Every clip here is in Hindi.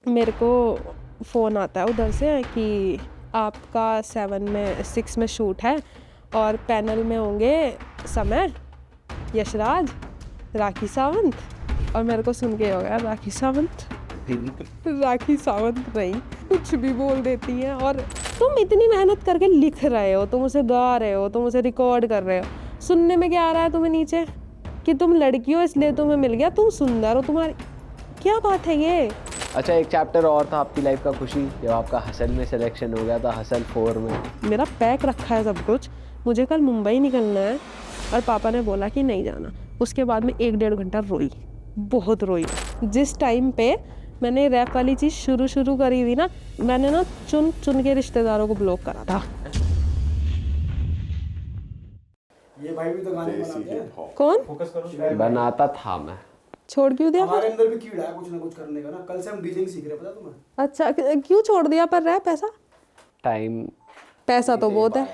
मेरे को फ़ोन आता है उधर से कि आपका 6 में शूट है और पैनल में होंगे समय, यशराज, राखी सावंत। और मेरे को सुन के हो गया राखी सावंत नहीं, कुछ भी बोल देती हैं। और तुम इतनी मेहनत करके लिख रहे हो, तुम उसे गा रहे हो, तुम उसे रिकॉर्ड कर रहे हो, सुनने में क्या आ रहा है तुम्हें नीचे कि तुम लड़की हो इसलिए तुम्हें मिल गया, तुम सुंदर हो, तुम्हारी क्या बात है ये। अच्छा, एक चैप्टर और था आपकी लाइफ का खुशी, जब आपका हसल में सिलेक्शन हो गया था, हसल 4 में। मेरा पैक रखा है सब कुछ, मुझे कल मुंबई निकलना है और पापा ने बोला कि नहीं जाना। उसके बाद में 1-1.5 घंटा रोई, बहुत रोई। जिस टाइम पे मैंने रैप वाली चीज़ शुरू करी थी ना, मैंने ना चुन के रिश्तेदारों को ब्लॉक करा था। ये भाई भी तो गाने बनाते हैं। कौन फोकस करो। बनाता था मैं। छोड़ क्यों दिया? हमारे अंदर भी कीड़ा है कुछ ना कुछ करने का ना। कल से हम डीजेइंग सीख रहे हैं, पता तुम्हें? अच्छा, क्यों छोड़ दिया? पर रैप पैसा तो बहुत है।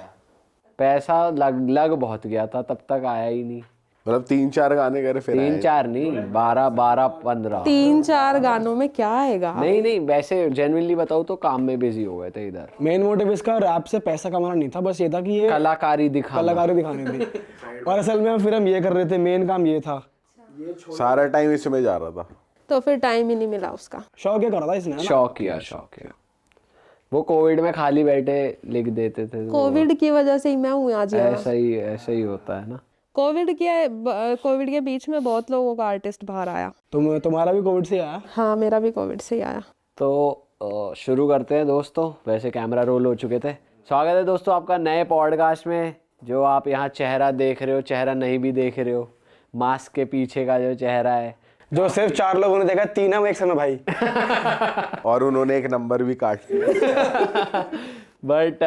पैसा लग बहुत गया था, तब तक आया ही नहीं। मतलब 3-4 गाने करे फिर 3-4 नहीं, 12-15। 3-4 गानों में क्या आएगा? नहीं, वैसे जेन्युइनली बताऊँ तो काम में बिजी हो गए थे इधर। मेन मोटिव इसका रैप से पैसा कमाना नहीं था, बस ये था कि ये कलाकारी दिखानी थी। और असल में फिर हम ये कर रहे थे, मेन काम ये था। सारा टाइम इसमें जा रहा था। तो फिर टाइम ही नहीं मिला उसका। शौक ये कर रहा था इसने, शौक किया। वो कोविड में खाली बैठे लिख देते थे। कोविड की वजह से ही मैं हूँ आज यहाँ। ऐसा ही होता है ना। कोविड के बीच में बहुत लोगों का आर्टिस्ट बाहर आया। तुम्हारा भी कोविड से आया? हाँ, मेरा भी कोविड से ही आया। तो शुरू करते हैं दोस्तों। वैसे कैमरा रोल हो चुके थे। स्वागत है दोस्तों आपका नए पॉडकास्ट में। जो आप यहाँ चेहरा देख रहे हो, चेहरा नहीं भी देख रहे हो, मास्क के पीछे का जो चेहरा है, जो सिर्फ 4 लोगों ने देखा, 3 हम एक समय भाई। और उन्होंने एक नंबर भी काट लिया। बट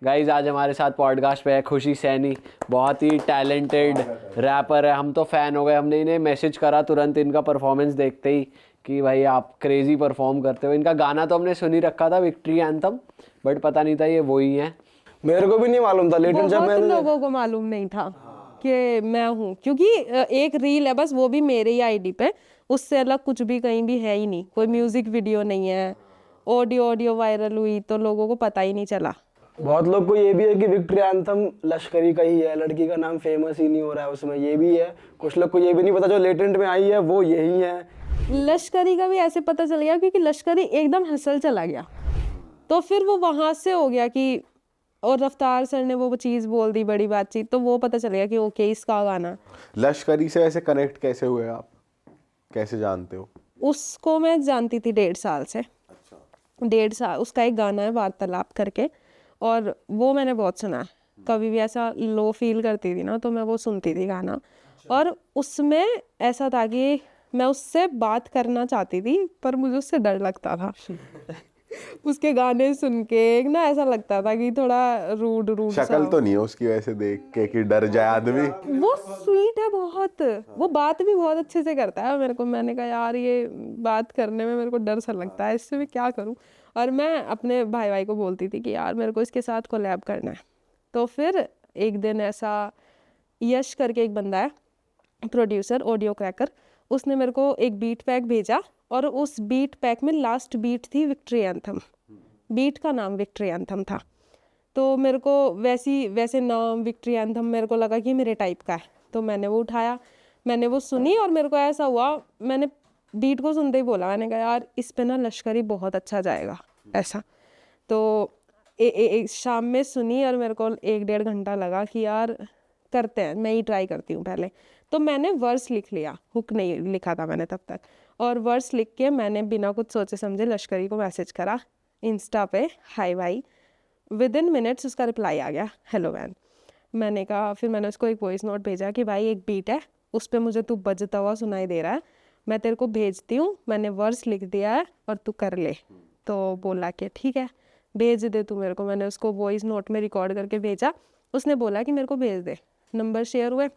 गाइज आज हमारे साथ पॉडकास्ट पे है खुशी सैनी। बहुत ही टैलेंटेड रैपर है। हम तो फ़ैन हो गए। हमने इन्हें मैसेज करा तुरंत इनका परफॉर्मेंस देखते ही कि भाई आप क्रेजी परफॉर्म करते हो। इनका गाना तो हमने सुन ही रखा था, विक्ट्री एंथम, बट पता नहीं था ये वही हैं। मेरे को भी नहीं मालूम था, लेकिन जब मैंने लोगों को मालूम नहीं था कि मैं हूँ, क्योंकि एक रील है बस, वो भी मेरे ही आईडी पे, उससे अलग कुछ भी कहीं भी है ही नहीं। कोई म्यूजिक वीडियो नहीं है। ऑडियो वायरल हुई तो लोगों को पता ही नहीं चला। बहुत लोग को ये भी है कि विक्ट्री एंथम लश्करी का ही है, लड़की का नाम फेमस ही नहीं हो रहा है उसमें, ये भी है। कुछ लोग को ये भी नहीं पता जो लेटेंट में आई है वो यही है। लश्करी का भी ऐसे पता चल गया क्योंकि लश्करी एकदम हसल चला गया, तो फिर वो वहां से हो गया कि, और रफ्तार सर ने वो चीज़ बोल दी, बड़ी बातचीत, तो वो पता चल गया कि ओके इसका गाना। लश्करी से ऐसे कनेक्ट कैसे हुए आप, कैसे जानते हो? उसको मैं जानती थी 1.5 साल से। 1.5 साल। उसका एक गाना है वार्तालाप करके, और वो मैंने बहुत सुना है। कभी भी ऐसा लो फील करती थी ना तो मैं वो सुनती थी गाना। और उसमें ऐसा था कि मैं उससे बात करना चाहती थी पर मुझे उससे डर लगता था। उसके गाने सुन के एक ना ऐसा लगता था कि थोड़ा रूड शक्ल तो नहीं है उसकी वैसे देख के कि डर जाए आदमी। वो स्वीट है बहुत, वो बात भी बहुत अच्छे से करता है। मेरे को, मैंने कहा यार ये बात करने में मेरे को डर सा लगता है, इससे मैं क्या करूं। और मैं अपने भाई को बोलती थी कि यार मेरे को इसके साथ कोलैब करना है। तो फिर एक दिन ऐसा, यश करके एक बंदा है प्रोड्यूसर, ऑडियो क्रैकर, उसने मेरे को एक बीट पैक भेजा और उस बीट पैक में लास्ट बीट थी विक्ट्री एंथम। बीट का नाम विक्ट्री एंथम था। तो मेरे को वैसे नाम विक्ट्री एंथम मेरे को लगा कि मेरे टाइप का है, तो मैंने वो उठाया, मैंने वो सुनी और मेरे को ऐसा हुआ, मैंने बीट को सुनते ही बोला, मैंने कहा यार इस पे ना लश्करी बहुत अच्छा जाएगा ऐसा। तो शाम में सुनी और मेरे को 1-1.5 घंटा लगा कि यार करते हैं, मैं ही ट्राई करती हूँ पहले। तो मैंने वर्स लिख लिया, हुक नहीं लिखा था मैंने तब तक, और वर्स लिख के मैंने बिना कुछ सोचे समझे लश्करी को मैसेज करा इंस्टा पे, हाय भाई। विदिन मिनट्स उसका रिप्लाई आ गया, हेलो मैन। मैंने कहा, फिर मैंने उसको एक वॉइस नोट भेजा कि भाई एक बीट है, उस पर मुझे तू बजता हुआ सुनाई दे रहा है, मैं तेरे को भेजती हूँ, मैंने वर्स लिख दिया है और तू कर ले। तो बोला कि ठीक है भेज दे तू मेरे को। मैंने उसको वॉइस नोट में रिकॉर्ड करके भेजा, उसने बोला कि मेरे को भेज दे। नंबर शेयर हुए।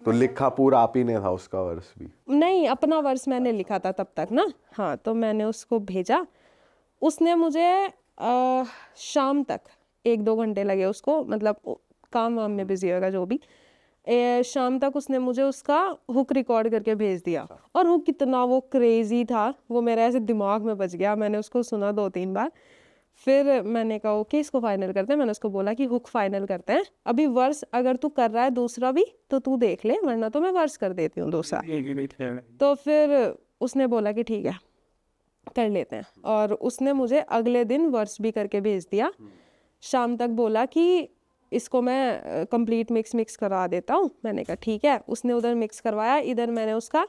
तो लिखा पूरा आप ही ने था उसका वर्स भी? नहीं, अपना वर्स मैंने लिखा था तब तक ना। हाँ, तो मैंने उसको भेजा, उसने मुझे शाम तक 1-2 घंटे लगे उसको, मतलब काम वाम में बिजी होगा जो भी, शाम तक उसने मुझे उसका हुक रिकॉर्ड करके भेज दिया, और हुक कितना वो क्रेजी था, वो मेरे ऐसे दिमाग में बच गया। मैंने उसको सुना 2-3 बार, फिर मैंने कहा ओके इसको फाइनल करते हैं। मैंने उसको बोला कि हुक फाइनल करते हैं, अभी वर्स अगर तू कर रहा है दूसरा भी तो तू देख ले, वरना तो मैं वर्स कर देती हूँ दूसरा। तो फिर उसने बोला कि ठीक है कर लेते हैं, और उसने मुझे अगले दिन वर्स भी करके भेज दिया। शाम तक बोला कि इसको मैं कंप्लीट मिक्स करा देता हूँ। मैंने कहा ठीक है। उसने उधर मिक्स करवाया, इधर मैंने उसका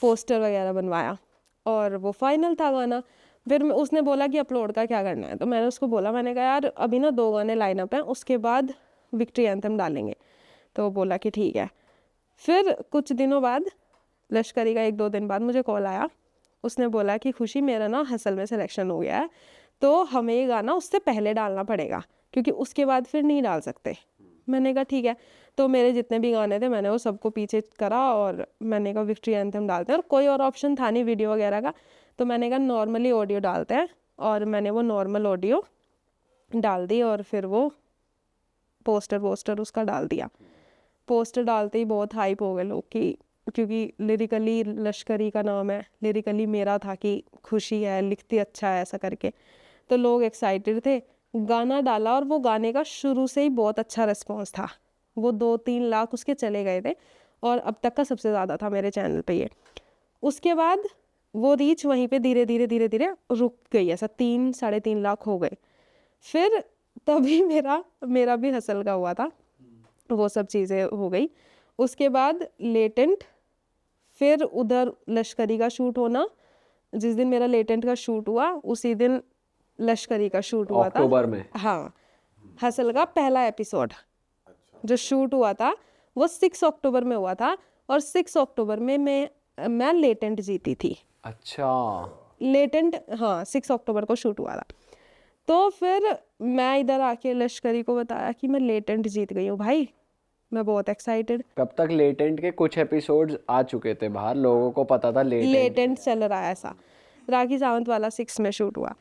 पोस्टर वगैरह बनवाया, और वो फाइनल था गाना। फिर उसने बोला कि अपलोड का क्या करना है, तो मैंने उसको बोला, मैंने कहा यार अभी ना 2 गाने लाइनअप हैं, उसके बाद विक्ट्री एंथम डालेंगे। तो वो बोला कि ठीक है। फिर कुछ दिनों बाद, लश्करी का 1-2 दिन बाद मुझे कॉल आया। उसने बोला कि खुशी मेरा ना हसल में सिलेक्शन हो गया है, तो हमें ये गाना उससे पहले डालना पड़ेगा, क्योंकि उसके बाद फिर नहीं डाल सकते। मैंने कहा ठीक है। तो मेरे जितने भी गाने थे मैंने वो सबको पीछे करा, और मैंने कहा विक्ट्री एंथम डालते हैं, और कोई और ऑप्शन था नहीं वीडियो वगैरह का। तो मैंने कहा नॉर्मली ऑडियो डालते हैं, और मैंने वो नॉर्मल ऑडियो डाल दी, और फिर वो पोस्टर उसका डाल दिया। पोस्टर डालते ही बहुत हाइप हो गए लोग कि, क्योंकि लिरिकली लश्करी का नाम है, लिरिकली मेरा था कि खुशी है, लिखती अच्छा है ऐसा करके, तो लोग एक्साइटेड थे। गाना डाला, और वो गाने का शुरू से ही बहुत अच्छा रिस्पॉन्स था। वो 2-3 लाख उसके चले गए थे, और अब तक का सबसे ज़्यादा था मेरे चैनल पे ये। उसके बाद वो रीच वहीं पे धीरे धीरे रुक गई, ऐसा 3-3.5 लाख हो गए। फिर तभी मेरा भी हसल का हुआ था, वो सब चीज़ें हो गई। उसके बाद लेटेंट, फिर उधर लश्करी का शूट होना। जिस दिन मेरा लेटेंट का शूट हुआ उसी दिन लश्करी का शूट हुआ था, अक्टूबर में। हाँ, हसल का पहला एपिसोड जो शूट हुआ था वो 6 अक्टूबर में हुआ था, और 6 अक्टूबर में मैं लेटेंट जीती थी। अच्छा, लेटेंट, हाँ 6 अक्टूबर को शूट हुआ था। तो फिर मैं इधर आके लश्करी को बताया कि मैं लेटेंट जीत गई हूँ भाई, मैं बहुत एक्साइटेड। कब तक लेटेंट के कुछ एपिसोड्स आ चुके थे बाहर, लोगों को पता था लेटेंट चल रहा है ऐसा। राखी सावंत वाला 6 में शूट हुआ।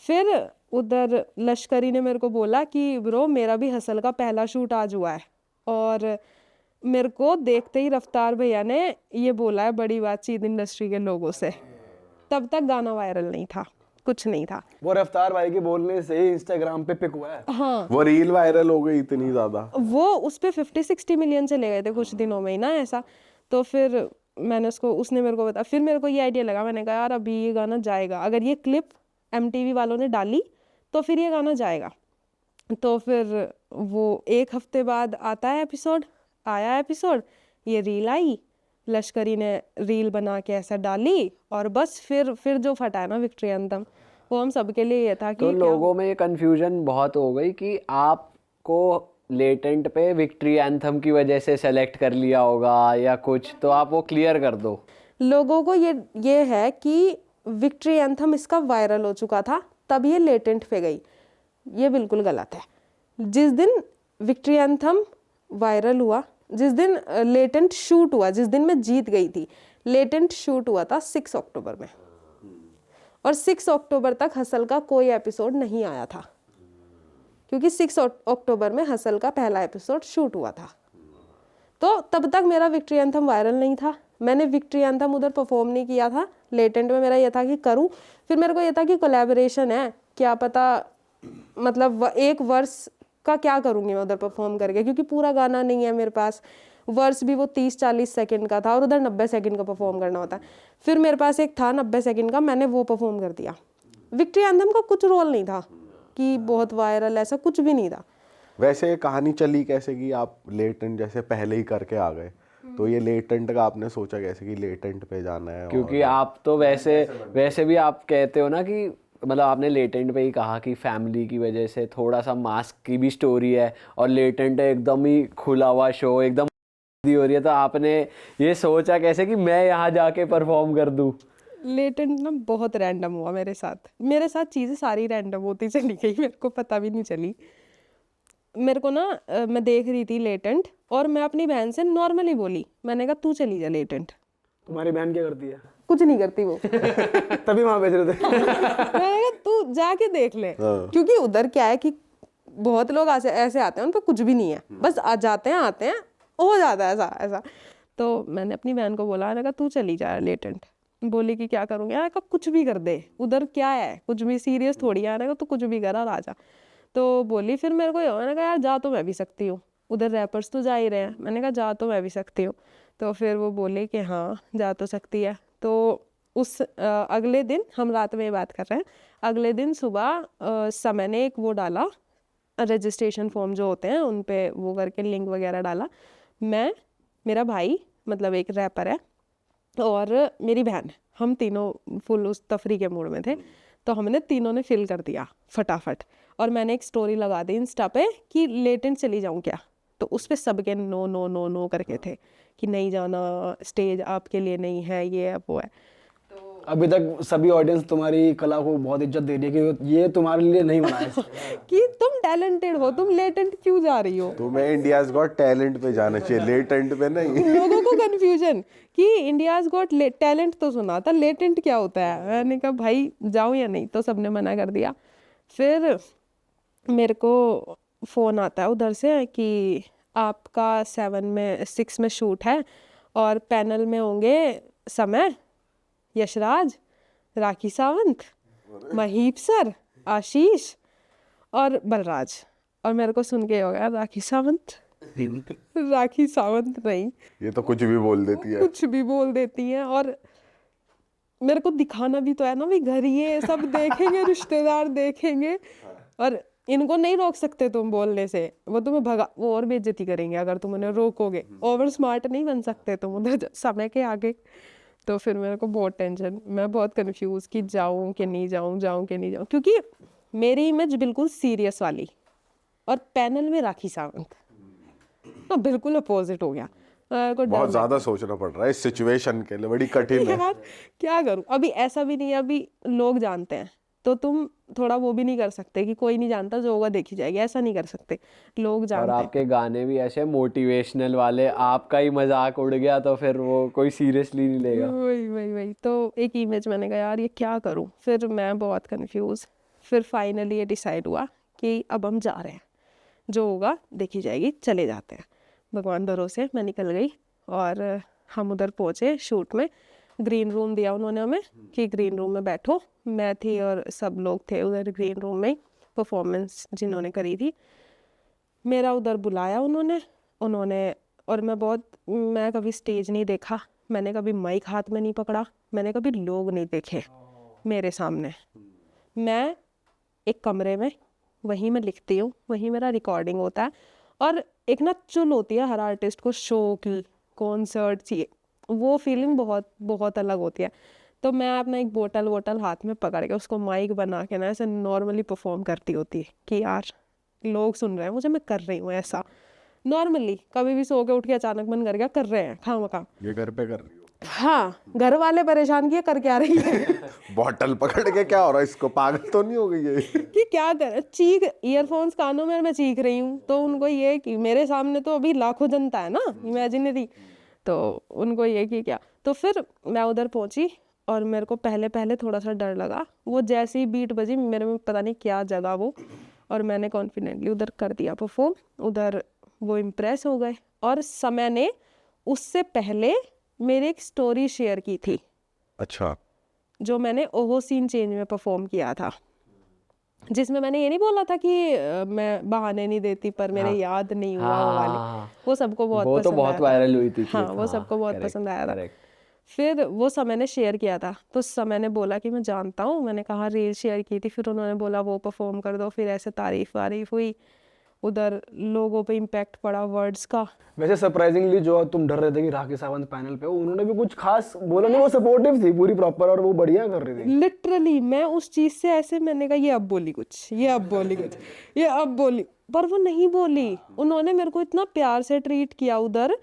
फिर उधर लश्करी ने मेरे को बोला कि ब्रो मेरा भी हसल का पहला शूट आज हुआ है, और मेरे को देखते ही रफ्तार भैया ने ये बोला है बड़ी बातचीत इंडस्ट्री के लोगों से। तब तक गाना वायरल नहीं था, कुछ नहीं था। वो रफ्तार भाई के बोलने से ही इंस्टाग्राम पे पिक हुआ है। हाँ, वो रील वायरल हो गई इतनी ज्यादा, वो उस पे 50-60 मिलियन चले गए थे कुछ दिनों में ही ना ऐसा। तो फिर मैंने उसने मेरे को बताया, फिर मेरे को ये आइडिया लगा, मैंने कहा यार अभी ये गाना जाएगा, अगर ये क्लिप MTV वालों ने डाली तो फिर ये गाना जाएगा। तो फिर वो 1 हफ्ते बाद आया एपिसोड, ये रील आई, लश्करी ने रील बना के ऐसा डाली, और बस फिर जो फटा है ना विक्ट्री एंथम, वो हम सबके लिए ये था कि तो लोगों में ये कंफ्यूजन बहुत हो गई कि आपको लेटेंट पे विक्ट्री एंथम की वजह से सेलेक्ट कर लिया होगा या कुछ, तो आप वो क्लियर कर दो। लोगों को ये है कि विक्ट्री एंथम इसका वायरल हो चुका था तब ये लेटेंट पे गई, ये बिल्कुल गलत है। जिस दिन विक्ट्री एंथम वायरल हुआ, जिस दिन लेटेंट शूट हुआ, जिस दिन मैं जीत गई थी, लेटेंट शूट हुआ था 6 अक्टूबर में, और 6 अक्टूबर तक हसल का कोई एपिसोड नहीं आया था, क्योंकि 6 अक्टूबर में हसल का पहला एपिसोड शूट हुआ था। तो तब तक मेरा विक्ट्री एंथम वायरल नहीं था, मैंने विक्ट्री एंथम उधर परफॉर्म नहीं किया था। लेटेंट में मेरा ये था कि करूं, फिर मेरे को ये था कि कोलैबोरेशन है, क्या पता मतलब 1 वर्स का क्या करूंगी मैं उधर परफॉर्म करके, क्योंकि पूरा गाना नहीं है मेरे पास। वर्स भी वो 30-40 सेकंड का था, और उधर 90 सेकंड का परफॉर्म करना होता है। फिर मेरे पास एक था 90 सेकंड का, मैंने वो परफॉर्म कर दिया। विक्ट्री एंथम का कुछ रोल नहीं था कि बहुत वायरल, ऐसा कुछ भी नहीं था। वैसे कहानी चली कैसे कि आप लेटेंट जैसे पहले ही करके आ गए, तो ये लेटेंट का आपने सोचा कैसे कि लेटेंट पे जाना है? क्योंकि आप तो वैसे भी आप कहते हो ना कि मतलब आपने लेटेंट पे ही कहा कि फैमिली की वजह से थोड़ा सा मास्क की भी स्टोरी है, और लेटेंट एकदम ही खुला हुआ शो, एकदम हो रही है, तो आपने ये सोचा कैसे कि मैं यहाँ जाके परफॉर्म कर दूँ? लेटेंट ना बहुत रैंडम हुआ मेरे साथ चीज़ें सारी रैंडम होती चली गई, मेरे को पता भी नहीं चली। मेरे को ना मैं देख रही थी लेटेंट, और मैं अपनी बहन से नॉर्मली बोली, मैंने कहा तू चली जा लेटेंट। तुम्हारी बहन क्या करती है? कुछ नहीं करती वो। तभी वहां भेज रहे थे। मैंने कहा तू जाके देख ले, क्योंकि उधर क्या है कि बहुत लोग ऐसे आते हैं, उन पर कुछ भी नहीं है, बस आ जाते हैं आते हैं, हो जाता है ऐसा ऐसा। तो मैंने अपनी बहन को बोला, मैंने कहा तू चली जा लेटेंट। बोली कि क्या करूँगी, मैंने कहा कुछ भी कर दे, उधर क्या है, कुछ भी सीरियस थोड़ी है, मैंने कहा तू कुछ भी कर और आ जा। तो बोली फिर मेरे को, मैंने कहा यार जा तो मैं भी सकती हूँ, उधर रैपर्स तो जा ही रहे हैं, मैंने कहा जा तो मैं भी सकती हूँ। तो फिर वो बोले कि हाँ जा तो सकती है। तो उस अगले दिन, हम रात में बात कर रहे हैं, अगले दिन सुबह समय ने एक वो डाला, रजिस्ट्रेशन फॉर्म जो होते हैं उन पे वो करके लिंक वगैरह डाला। मैं, मेरा भाई मतलब एक रैपर है और मेरी बहन, हम तीनों फुल उस तफरी के मूड में थे। तो हमने तीनों ने फिल कर दिया फटाफट, और मैंने एक स्टोरी लगा दी इंस्टा पे कि लेटेंट चली जाऊँ क्या। तो उस पे सबके नो नो नो नो करके थे कि नहीं जाना, स्टेज आपके लिए नहीं है, ये है वो है। अभी तक सभी ऑडियंस तुम्हारी कला को बहुत इज्जत दे रही है कि ये तुम्हारे लिए नहीं बना है। कि तुम टैलेंटेड हो, तुम लेटेंट क्यों जा रही हो। तुम्हें इंडियाज गॉट टैलेंट पे जाना चाहिए, लेटेंट पे नहीं। लोगों को कंफ्यूजन कि इंडियाज गॉट टैलेंट तो सुना था, लेटेंट क्या होता है। मैंने कहा भाई जाऊँ या नहीं, तो सबने मना कर दिया। फिर मेरे को फ़ोन आता है उधर से कि आपका 6 में शूट है और पैनल में होंगे समय, यशराज, राखी सावंत, महीप सर, आशीष और बलराज। और मेरे को सुन के हो गया राखी सावंत, राखी सावंत नहीं, ये तो कुछ भी बोल देती है। कुछ भी बोल देती हैं। और मेरे को दिखाना भी तो है ना, भी घर ये सब देखेंगे, रिश्तेदार देखेंगे, और इनको नहीं रोक सकते तुम बोलने से, वो तुम्हें वो और बेइज्जती करेंगे अगर तुम उन्हें रोकोगे। ओवर स्मार्ट नहीं बन सकते तुम उधर समय के आगे। तो फिर मेरे को बहुत टेंशन, मैं बहुत कंफ्यूज कि जाऊं कि नहीं जाऊं, जाऊं कि नहीं जाऊं, क्योंकि मेरी इमेज बिल्कुल सीरियस वाली और पैनल में राखी सावंत, तो बिल्कुल अपोजिट हो गया। बहुत ज्यादा सोचना पड़ रहा है इस सिचुएशन के लिए, बड़ी कठिन है। यार क्या करूं, अभी ऐसा भी नहीं है, अभी लोग जानते हैं तो तुम थोड़ा वो भी नहीं कर सकते कि कोई नहीं जानता, जो होगा देखी जाएगी, ऐसा नहीं कर सकते, लोग और जानते हैं। आपके गाने भी ऐसे मोटिवेशनल वाले, आपका ही मजाक उड़ गया तो फिर वो कोई सीरियसली नहीं लेगा। वही तो एक इमेज, मैंने कहा यार ये क्या करूं। फिर मैं बहुत कंफ्यूज, फिर फाइनली ये डिसाइड हुआ कि अब हम जा रहे हैं, जो होगा देखी जाएगी, चले जाते हैं। भगवान भरोसे मैं निकल गई और हम उधर पहुँचे शूट में। ग्रीन रूम दिया उन्होंने हमें कि ग्रीन रूम में बैठो, मैं थी और सब लोग थे उधर ग्रीन रूम में, परफॉर्मेंस जिन्होंने करी थी। मेरा उधर बुलाया उन्होंने और मैं कभी स्टेज नहीं देखा, मैंने कभी माइक हाथ में नहीं पकड़ा, मैंने कभी लोग नहीं देखे मेरे सामने। मैं एक कमरे में, वहीं मैं लिखती हूँ, वहीं मेरा रिकॉर्डिंग होता है, और एक ना चुल होती है हर आर्टिस्ट को शो की, कॉन्सर्ट चाहिए, वो फीलिंग बहुत बहुत अलग होती है। तो मैं अपना एक बोतल हाथ में पकड़ के उसको माइक बना के ना ऐसे नॉर्मली परफॉर्म करती होती कि यार लोग सुन रहे हैं मुझे, मैं कर रही हूँ ऐसा नॉर्मली। कभी भी सो के उठ के अचानक मन कर गया, कर रहे हैं खामखा। ये घर पे कर रही हो? हाँ, घर वाले परेशान किए, कर क्या रही है। बॉटल पकड़ के क्या हो रहा है, इसको पागल तो नहीं हो गई है? कि क्या कर, चीख, ईयरफोन्स कानों में और मैं चीख रही हूँ। तो उनको ये कि मेरे सामने तो अभी लाखों जनता है ना, इमेजिनरी, तो उनको ये कि क्या। तो फिर मैं उधर पहुंची और मेरे को पहले थोड़ा सा डर लगा। वो जैसी बीट बजी मेरे में पता नहीं क्या जगा वो, और मैंने कॉन्फिडेंटली उधर कर दिया परफॉर्म। उधर वो इम्प्रेस हो गए। और समय ने उससे पहले मेरी एक स्टोरी शेयर की थी, अच्छा, जो मैंने ओहो सीन चेंज में परफॉर्म किया था, जिसमें मैंने ये नहीं बोला था कि मैं बहाने नहीं देती पर मेरे याद नहीं हुआ वो वाली। वो सबको बहुत वो तो पसंद बहुत आया था। वायरल हुई थी। हाँ, वो सबको बहुत correct, पसंद आया था। correct। फिर वो समय ने शेयर किया था, तो समय ने बोला कि मैं जानता हूँ। मैंने कहा रील शेयर की थी। फिर उन्होंने बोला वो परफॉर्म कर दो। फिर ऐसे तारीफ वारीफ हुई, उधर लोगों पे इम्पैक्ट पड़ा वर्ड्स का। वैसे सरप्राइजिंगली जो तुम डर रहे थे कि राखी सावंत पैनल पे हो, उन्होंने भी कुछ खास बोला नहीं, वो सपोर्टिव थी पूरी प्रॉपर, और वो बढ़िया कर रही थी। लिटरली मैं उस चीज से ऐसे, मैंने कहा ये अब बोली कुछ, ये अब बोली कुछ, ये अब बोली, पर वो नहीं बोली। उन्होंने मेरे को इतना प्यार से ट्रीट किया उधर।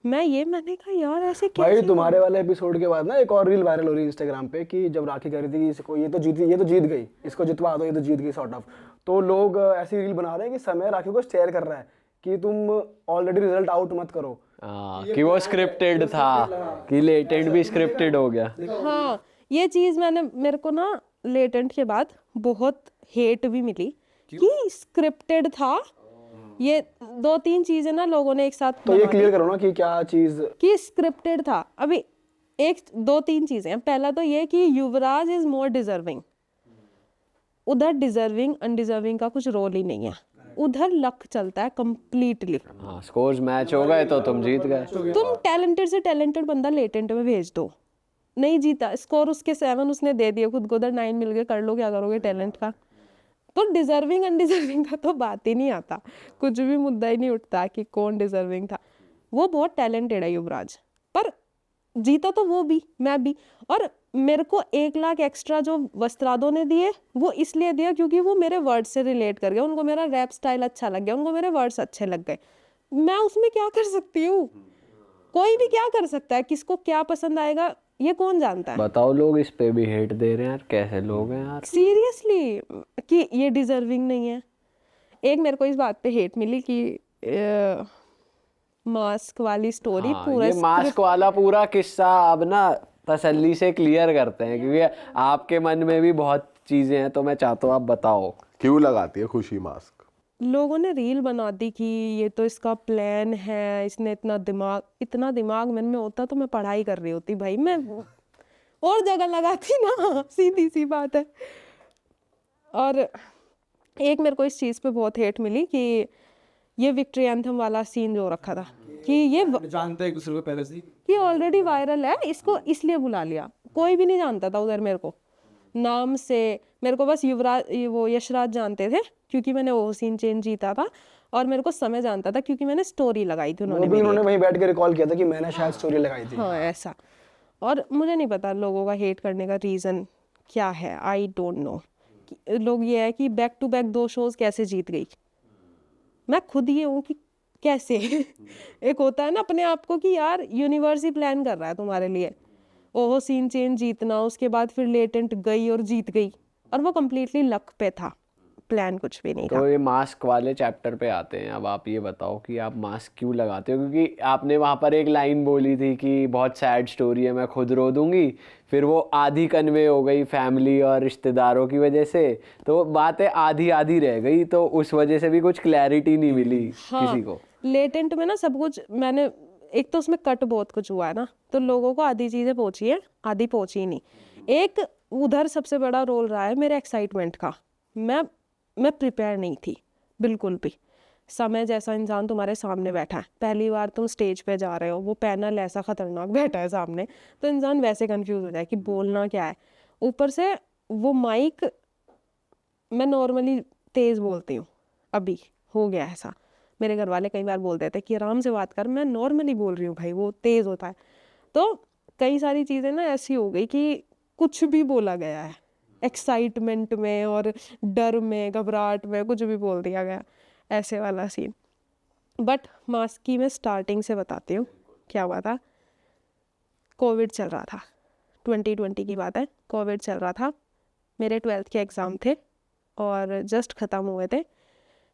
मैंने कहा यार ऐसे भाई कैसे। तुम्हारे वाले एपिसोड के बाद ना एक और रील वायरल हो रही है इंस्टाग्राम पे कि जब राखी कह रही थी कि इसको ये तो जीत गई, इसको जितवा दो, ये तो जीत गई सॉर्ट ऑफ। तो लोग ऐसी रील बना रहे हैं कि समय राखी को शेयर कर रहा है कि तुम ऑलरेडी रिजल्ट आउट मत करो। कि वो स्क्रिप्टेड था, कि लेटेंट भी स्क्रिप्टेड हो गया। हाँ, ये चीज मेरे को ना लेटेंट के बाद बहुत हेट भी मिली कि स्क्रिप्टेड था। ये 2-3 चीजें ना लोगों ने एक साथ तो ये क्लियर करो ना कि क्या चीज। कि स्क्रिप्टेड था। अभी 1-2-3 चीजें हैं। पहला तो ये कि युवराज इज मोर डिजर्विंग। उधर डिजर्विंग अनडिजर्विंग का कुछ रोल ही नहीं है, उधर लक चलता है कंप्लीटली। हाँ, स्कोर्स मैच हो गए तो तुम जीत गए। तुम टैलेंटेड से टैलेंटेड बंदा लेटेंट में भेज दो, नहीं जीता, स्कोर उसके 7 उसने दे दिए, खुद को उधर 9 मिल गए, कर लो क्या करोगे टैलेंट का। तो डिजर्विंग अनडिजर्विंग का तो बात ही नहीं आता, कुछ भी मुद्दा ही नहीं उठता कि कौन डिजर्विंग था। वो बहुत टैलेंटेड है युवराज, पर जीता तो वो भी, मैं भी। और मेरे को 1 लाख एक्स्ट्रा जो वस्त्रादों ने दिए वो इसलिए दिया क्योंकि वो मेरे वर्ड से रिलेट कर गया, उनको मेरा रैप स्टाइल अच्छा लग गया, उनको मेरे वर्ड्स अच्छे लग गए। मैं उसमें क्या कर सकती हूँ, कोई भी क्या कर सकता है, किसको क्या पसंद आएगा ये कौन जानता है। बताओ, लोग इस पे भी हेट दे रहे हैं यार, कैसे लोग हैं यार। सीरियसली कि ये डिजर्विंग नहीं है। एक मेरे को इस बात पे हेट मिली कि मास्क वाली स्टोरी हाँ, पूरा ये मास्क वाला पूरा किस्सा अब ना तसल्ली से क्लियर करते हैं, क्योंकि आपके मन में भी बहुत चीजें हैं, तो मैं चाहता हूँ आप बताओ। क्यों लगाती है खुशी मास्क? लोगों ने रील बना दी कि ये तो इसका प्लान है, इसने इतना दिमाग मन में होता तो मैं पढ़ाई कर रही होती भाई, मैं और जगह लगाती ना, सीधी सी बात है। और एक मेरे को इस चीज़ पे बहुत हेट मिली कि ये विक्ट्री एंथम वाला सीन जो रखा था कि ये जानते हैं एक दूसरे को पहले से ही। कि ऑलरेडी वायरल है, इसको इसलिए बुला लिया। कोई भी नहीं जानता था उधर मेरे को नाम से, मेरे को बस युवराज वो यशराज जानते थे क्योंकि मैंने वो सीन चेंज जीता था, और मेरे को समय जानता था क्योंकि मैंने स्टोरी लगाई थी वो भी उन्होंने वहीं बैठ के रिकॉल किया था कि मैंने शायद स्टोरी लगाई थी। हाँ ऐसा। और मुझे नहीं पता लोगों का हेट करने का रीज़न क्या है, आई डोंट नो। लोग ये है कि बैक टू बैक 2 शोज कैसे जीत गई। मैं खुद ये हूँ कि कैसे एक होता है ना अपने आप को कि यार यूनिवर्स ही प्लान कर रहा है तुम्हारे लिए। ओहो सीन चेंज जीतना, उसके बाद फिर लेटेंट गई और जीत गई, और वो कम्प्लीटली लक पे था, प्लान कुछ भी नहीं था। तो ये मास्क वाले चैप्टर पे आते हैं। अब आप ये बताओ कि आप मास्क क्यों लगाते हो, क्योंकि आपने वहाँ पर एक लाइन बोली थी कि बहुत सैड स्टोरी है, मैं खुद रो दूंगी, फिर वो आधी कन्वे हो गई फैमिली और रिश्तेदारों की वजह से, तो बातें आधी आधी रह गई, तो उस वजह से भी कुछ क्लैरिटी नहीं मिली किसी को। लेटेंट में ना सब कुछ मैंने, एक तो उसमें कट बहुत कुछ हुआ है ना, तो लोगों को आधी चीज़ें पहुंची है, आधी पहुंची नहीं। एक उधर सबसे बड़ा रोल रहा है मेरे एक्साइटमेंट का। मैं प्रिपेयर नहीं थी बिल्कुल भी। समय जैसा इंसान तुम्हारे सामने बैठा है, पहली बार तुम स्टेज पे जा रहे हो, वो पैनल ऐसा खतरनाक बैठा है सामने, तो इंसान वैसे कंफ्यूज हो जाए कि बोलना क्या है। ऊपर से वो माइक, मैं नॉर्मली तेज़ बोलती हूँ, अभी हो गया ऐसा, मेरे घर वाले कई बार बोल देते हैं कि आराम से बात कर, मैं नॉर्मली बोल रही हूँ भाई, वो तेज़ होता है। तो कई सारी चीज़ें ना ऐसी हो गई कि कुछ भी बोला गया है, एक्साइटमेंट में और डर में, घबराहट में कुछ भी बोल दिया गया, ऐसे वाला सीन। बट मास्क की मैं स्टार्टिंग से बताती हूँ क्या हुआ था। कोविड चल रहा था, 2020 की बात है, कोविड चल रहा था, मेरे 12th के एग्ज़ाम थे और जस्ट ख़त्म हुए थे।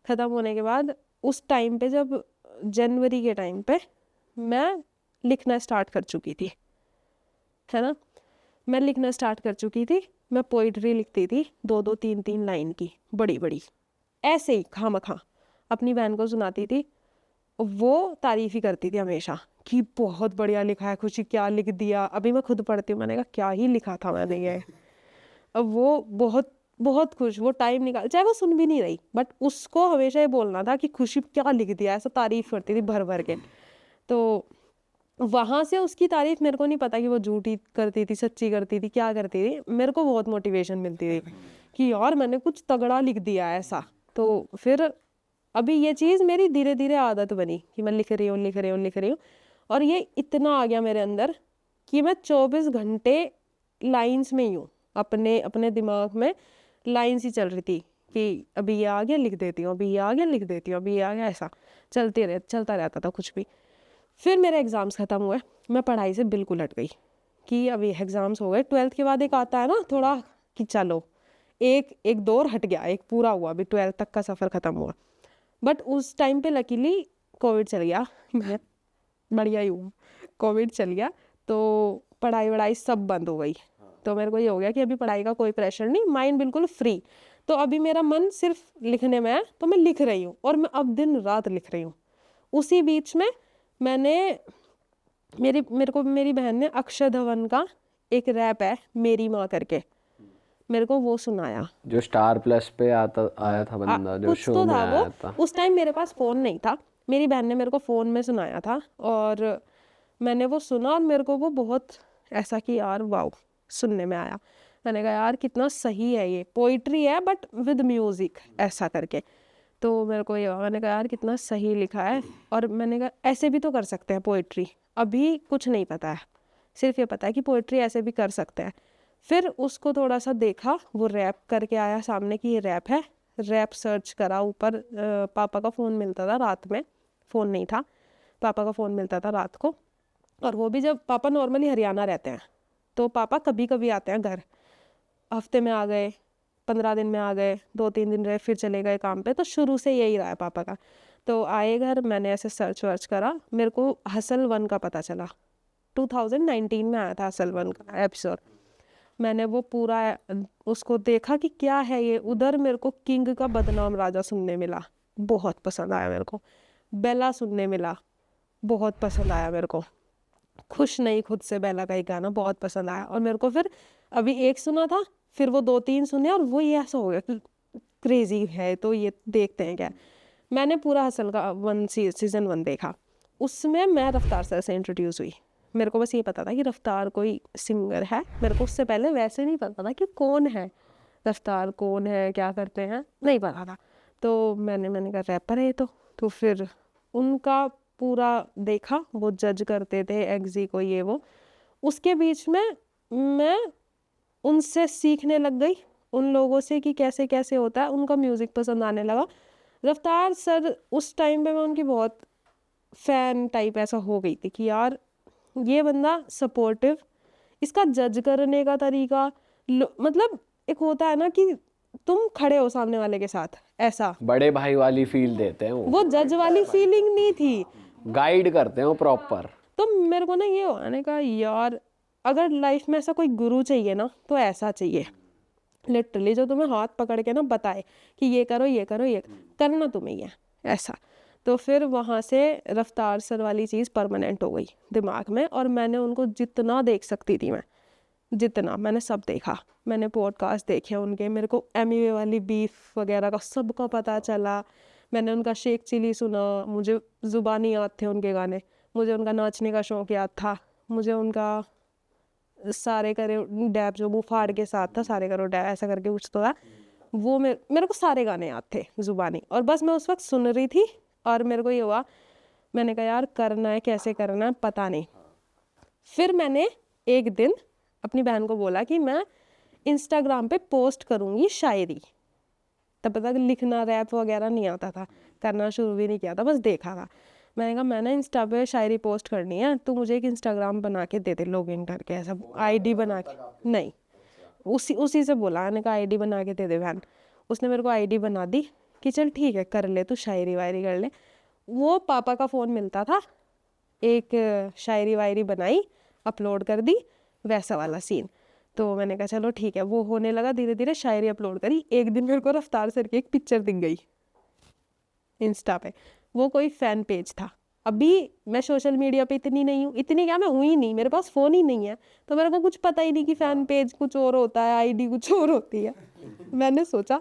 ख़त्म होने के बाद उस टाइम पे, जब जनवरी के टाइम पे, मैं लिखना स्टार्ट कर चुकी थी, है ना, मैं लिखना स्टार्ट कर चुकी थी। मैं पोइट्री लिखती थी 2-2 3-3 लाइन की, बड़ी बड़ी, ऐसे ही खामखा अपनी बहन को सुनाती थी। वो तारीफ़ ही करती थी हमेशा कि बहुत बढ़िया लिखा है खुशी, क्या लिख दिया। अभी मैं खुद पढ़ती हूँ, मैंने कहा क्या ही लिखा था मैंने ये। अब वो बहुत बहुत खुश, वो टाइम निकाल, चाहे वो सुन भी नहीं रही, बट उसको हमेशा ये बोलना था कि खुशी क्या लिख दिया, ऐसा तारीफ़ करती थी भर भर के। तो वहाँ से उसकी तारीफ़, मेरे को नहीं पता कि वो झूठी करती थी सच्ची करती थी क्या करती थी, मेरे को बहुत मोटिवेशन मिलती थी कि यार मैंने कुछ तगड़ा लिख दिया ऐसा। तो फिर अभी ये चीज़ मेरी धीरे धीरे आदत बनी कि मैं लिख रही हूँ, और ये इतना आ गया मेरे अंदर कि मैं 24 घंटे लाइन्स में ही हूँ, अपने अपने दिमाग में लाइन्स ही चल रही थी कि अभी ये आ गया लिख देती हूँ, अभी ये आ गया लिख देती हूँ, अभी ये आ गया, ऐसा चलता रहता था कुछ भी। फिर मेरे एग्ज़ाम्स ख़त्म हुए, मैं पढ़ाई से बिल्कुल हट गई कि अभी एग्ज़ाम्स हो गए। 12th के बाद एक आता है ना थोड़ा कि चलो एक दौर हट गया, एक पूरा हुआ, अभी 12th तक का सफ़र ख़त्म हुआ। बट उस टाइम पे लकीली कोविड चल गया, मैं बढ़िया ही हूँ, कोविड चल गया तो पढ़ाई वढ़ाई सब बंद हो गई। तो मेरे को ये हो गया कि अभी पढ़ाई का कोई प्रेशर नहीं, माइंड बिल्कुल फ्री। तो अभी मेरा मन सिर्फ लिखने में है, तो मैं लिख रही हूँ और मैं अब दिन रात लिख रही हूँ। उसी बीच में मैंने मेरे को मेरी बहन ने अक्षय धवन का एक रैप है मेरी माँ करके, मेरे को वो सुनाया। जो स्टार प्लस पे आया था बंदा, जो कुछ शो तो में था आया वो, था। उस टाइम मेरे पास फ़ोन नहीं था, मेरी बहन ने मेरे को फ़ोन में सुनाया था और मैंने वो सुना और मेरे को वो बहुत ऐसा कि यार वाओ, सुनने में आया। मैंने कहा यार कितना सही है, ये पोइट्री है बट विद म्यूज़िक ऐसा करके। तो मेरे को ये मैंने कहा यार कितना सही लिखा है, और मैंने कहा ऐसे भी तो कर सकते हैं पोइट्री। अभी कुछ नहीं पता है, सिर्फ ये पता है कि पोइट्री ऐसे भी कर सकते हैं। फिर उसको थोड़ा सा देखा, वो रैप करके आया सामने कि ये रैप है, रैप सर्च करा ऊपर। पापा का फ़ोन मिलता था रात में, फ़ोन नहीं था, पापा का फ़ोन मिलता था रात को। और वो भी जब पापा नॉर्मली हरियाणा रहते हैं, तो पापा कभी कभी आते हैं घर, हफ्ते में आ गए, 15 दिन में आ गए, 2-3 दिन रहे फिर चले गए काम पे। तो शुरू से यही रहा है पापा का। तो आए घर, मैंने ऐसे सर्च वर्च करा, मेरे को हसल 1 का पता चला। 2019 में आया था हसल 1 का एपिसोड। मैंने वो पूरा उसको देखा कि क्या है ये। उधर मेरे को किंग का बदनाम राजा सुनने मिला, बहुत पसंद आया मेरे को। बेला सुनने मिला, बहुत पसंद आया मेरे को। खुश नहीं खुद से, बेला का एक गाना बहुत पसंद आया। और मेरे को फिर अभी एक सुना था, फिर वो 2-3 सुने, और वो ये ऐसा हो गया कि क्रेजी है तो ये देखते हैं क्या। मैंने पूरा हसल का सीज़न 1 देखा। उसमें मैं रफ्तार सर से इंट्रोड्यूस हुई। मेरे को बस ये पता था कि रफ्तार कोई सिंगर है, मेरे को उससे पहले वैसे नहीं पता था कि कौन है रफ्तार, कौन है, क्या करते हैं, नहीं पता था। तो मैंने कहा रैपर है ये तो फिर उनका पूरा देखा, वो जज करते थे एग्जी को, ये वो। उसके बीच में मैं उनसे सीखने लग गई, उन लोगों से कि कैसे कैसे होता है। उनका म्यूज़िक पसंद आने लगा। रफ्तार सर उस टाइम पे मैं उनकी बहुत फ़ैन टाइप ऐसा हो गई थी कि यार ये बंदा सपोर्टिव, इसका जज करने का तरीका, मतलब एक होता है ना कि तुम खड़े हो सामने वाले के साथ, ऐसा बड़े भाई वाली फील देते हैं वो जज वाली फीलिंग नहीं थी, गाइड करते हैं वो प्रॉपर। तो मेरे को ना ये होने का यार, अगर लाइफ में ऐसा कोई गुरु चाहिए ना तो ऐसा चाहिए, लिटरली जो तुम्हें हाथ पकड़ के ना बताए कि ये करो ये करो, ये करना तुम्हें ही है ऐसा। तो फिर वहाँ से रफ्तार सर वाली चीज़ परमानेंट हो गई दिमाग में, और मैंने उनको जितना देख सकती थी मैं, जितना मैंने सब देखा। मैंने पॉडकास्ट देखे उनके, मेरे को एमिवे वाली बीफ वगैरह का सबका पता चला। मैंने उनका शेख चिली सुना, मुझे ज़ुबानी याद थे उनके गाने, मुझे उनका नाचने का शौक़ याद था, मुझे उनका सारे करे डैब जो मुँह फाड़ के साथ था, सारे करो डैब ऐसा करके कुछ तो था, वो मेरे को सारे गाने याद थे ज़ुबानी। और बस मैं उस वक्त सुन रही थी और मेरे को ये हुआ, मैंने कहा यार करना है, कैसे करना है पता नहीं। फिर मैंने एक दिन अपनी बहन को बोला कि मैं इंस्टाग्राम पे पोस्ट करूँगी शायरी। तब तक लिखना रैप वगैरह नहीं आता था, करना शुरू भी नहीं किया था, बस देखा था। मैंने कहा मैंने इंस्टा पे शायरी पोस्ट करनी है, तो मुझे एक इंस्टाग्राम बना के दे दे, लॉगिन करके ऐसा आईडी बना के। नहीं, उसी से बोला, मैंने कहा आईडी बना के दे दे बहन। उसने मेरे को आईडी बना दी कि चल ठीक है कर ले, तू शायरी वायरी कर ले। वो पापा का फ़ोन मिलता था, एक शायरी वायरी बनाई, अपलोड कर दी, वैसा वाला सीन। तो मैंने कहा चलो ठीक है, वो होने लगा धीरे धीरे, शायरी अपलोड करी। एक दिन मेरे को रफ्तार सर की एक पिक्चर दिख गई इंस्टा पे, वो कोई फ़ैन पेज था। अभी मैं सोशल मीडिया पे इतनी नहीं हूँ, इतनी क्या मैं हुई नहीं, मेरे पास फ़ोन ही नहीं है, तो मेरे को कुछ पता ही नहीं कि फ़ैन पेज कुछ और होता है, आईडी कुछ और होती है। मैंने सोचा,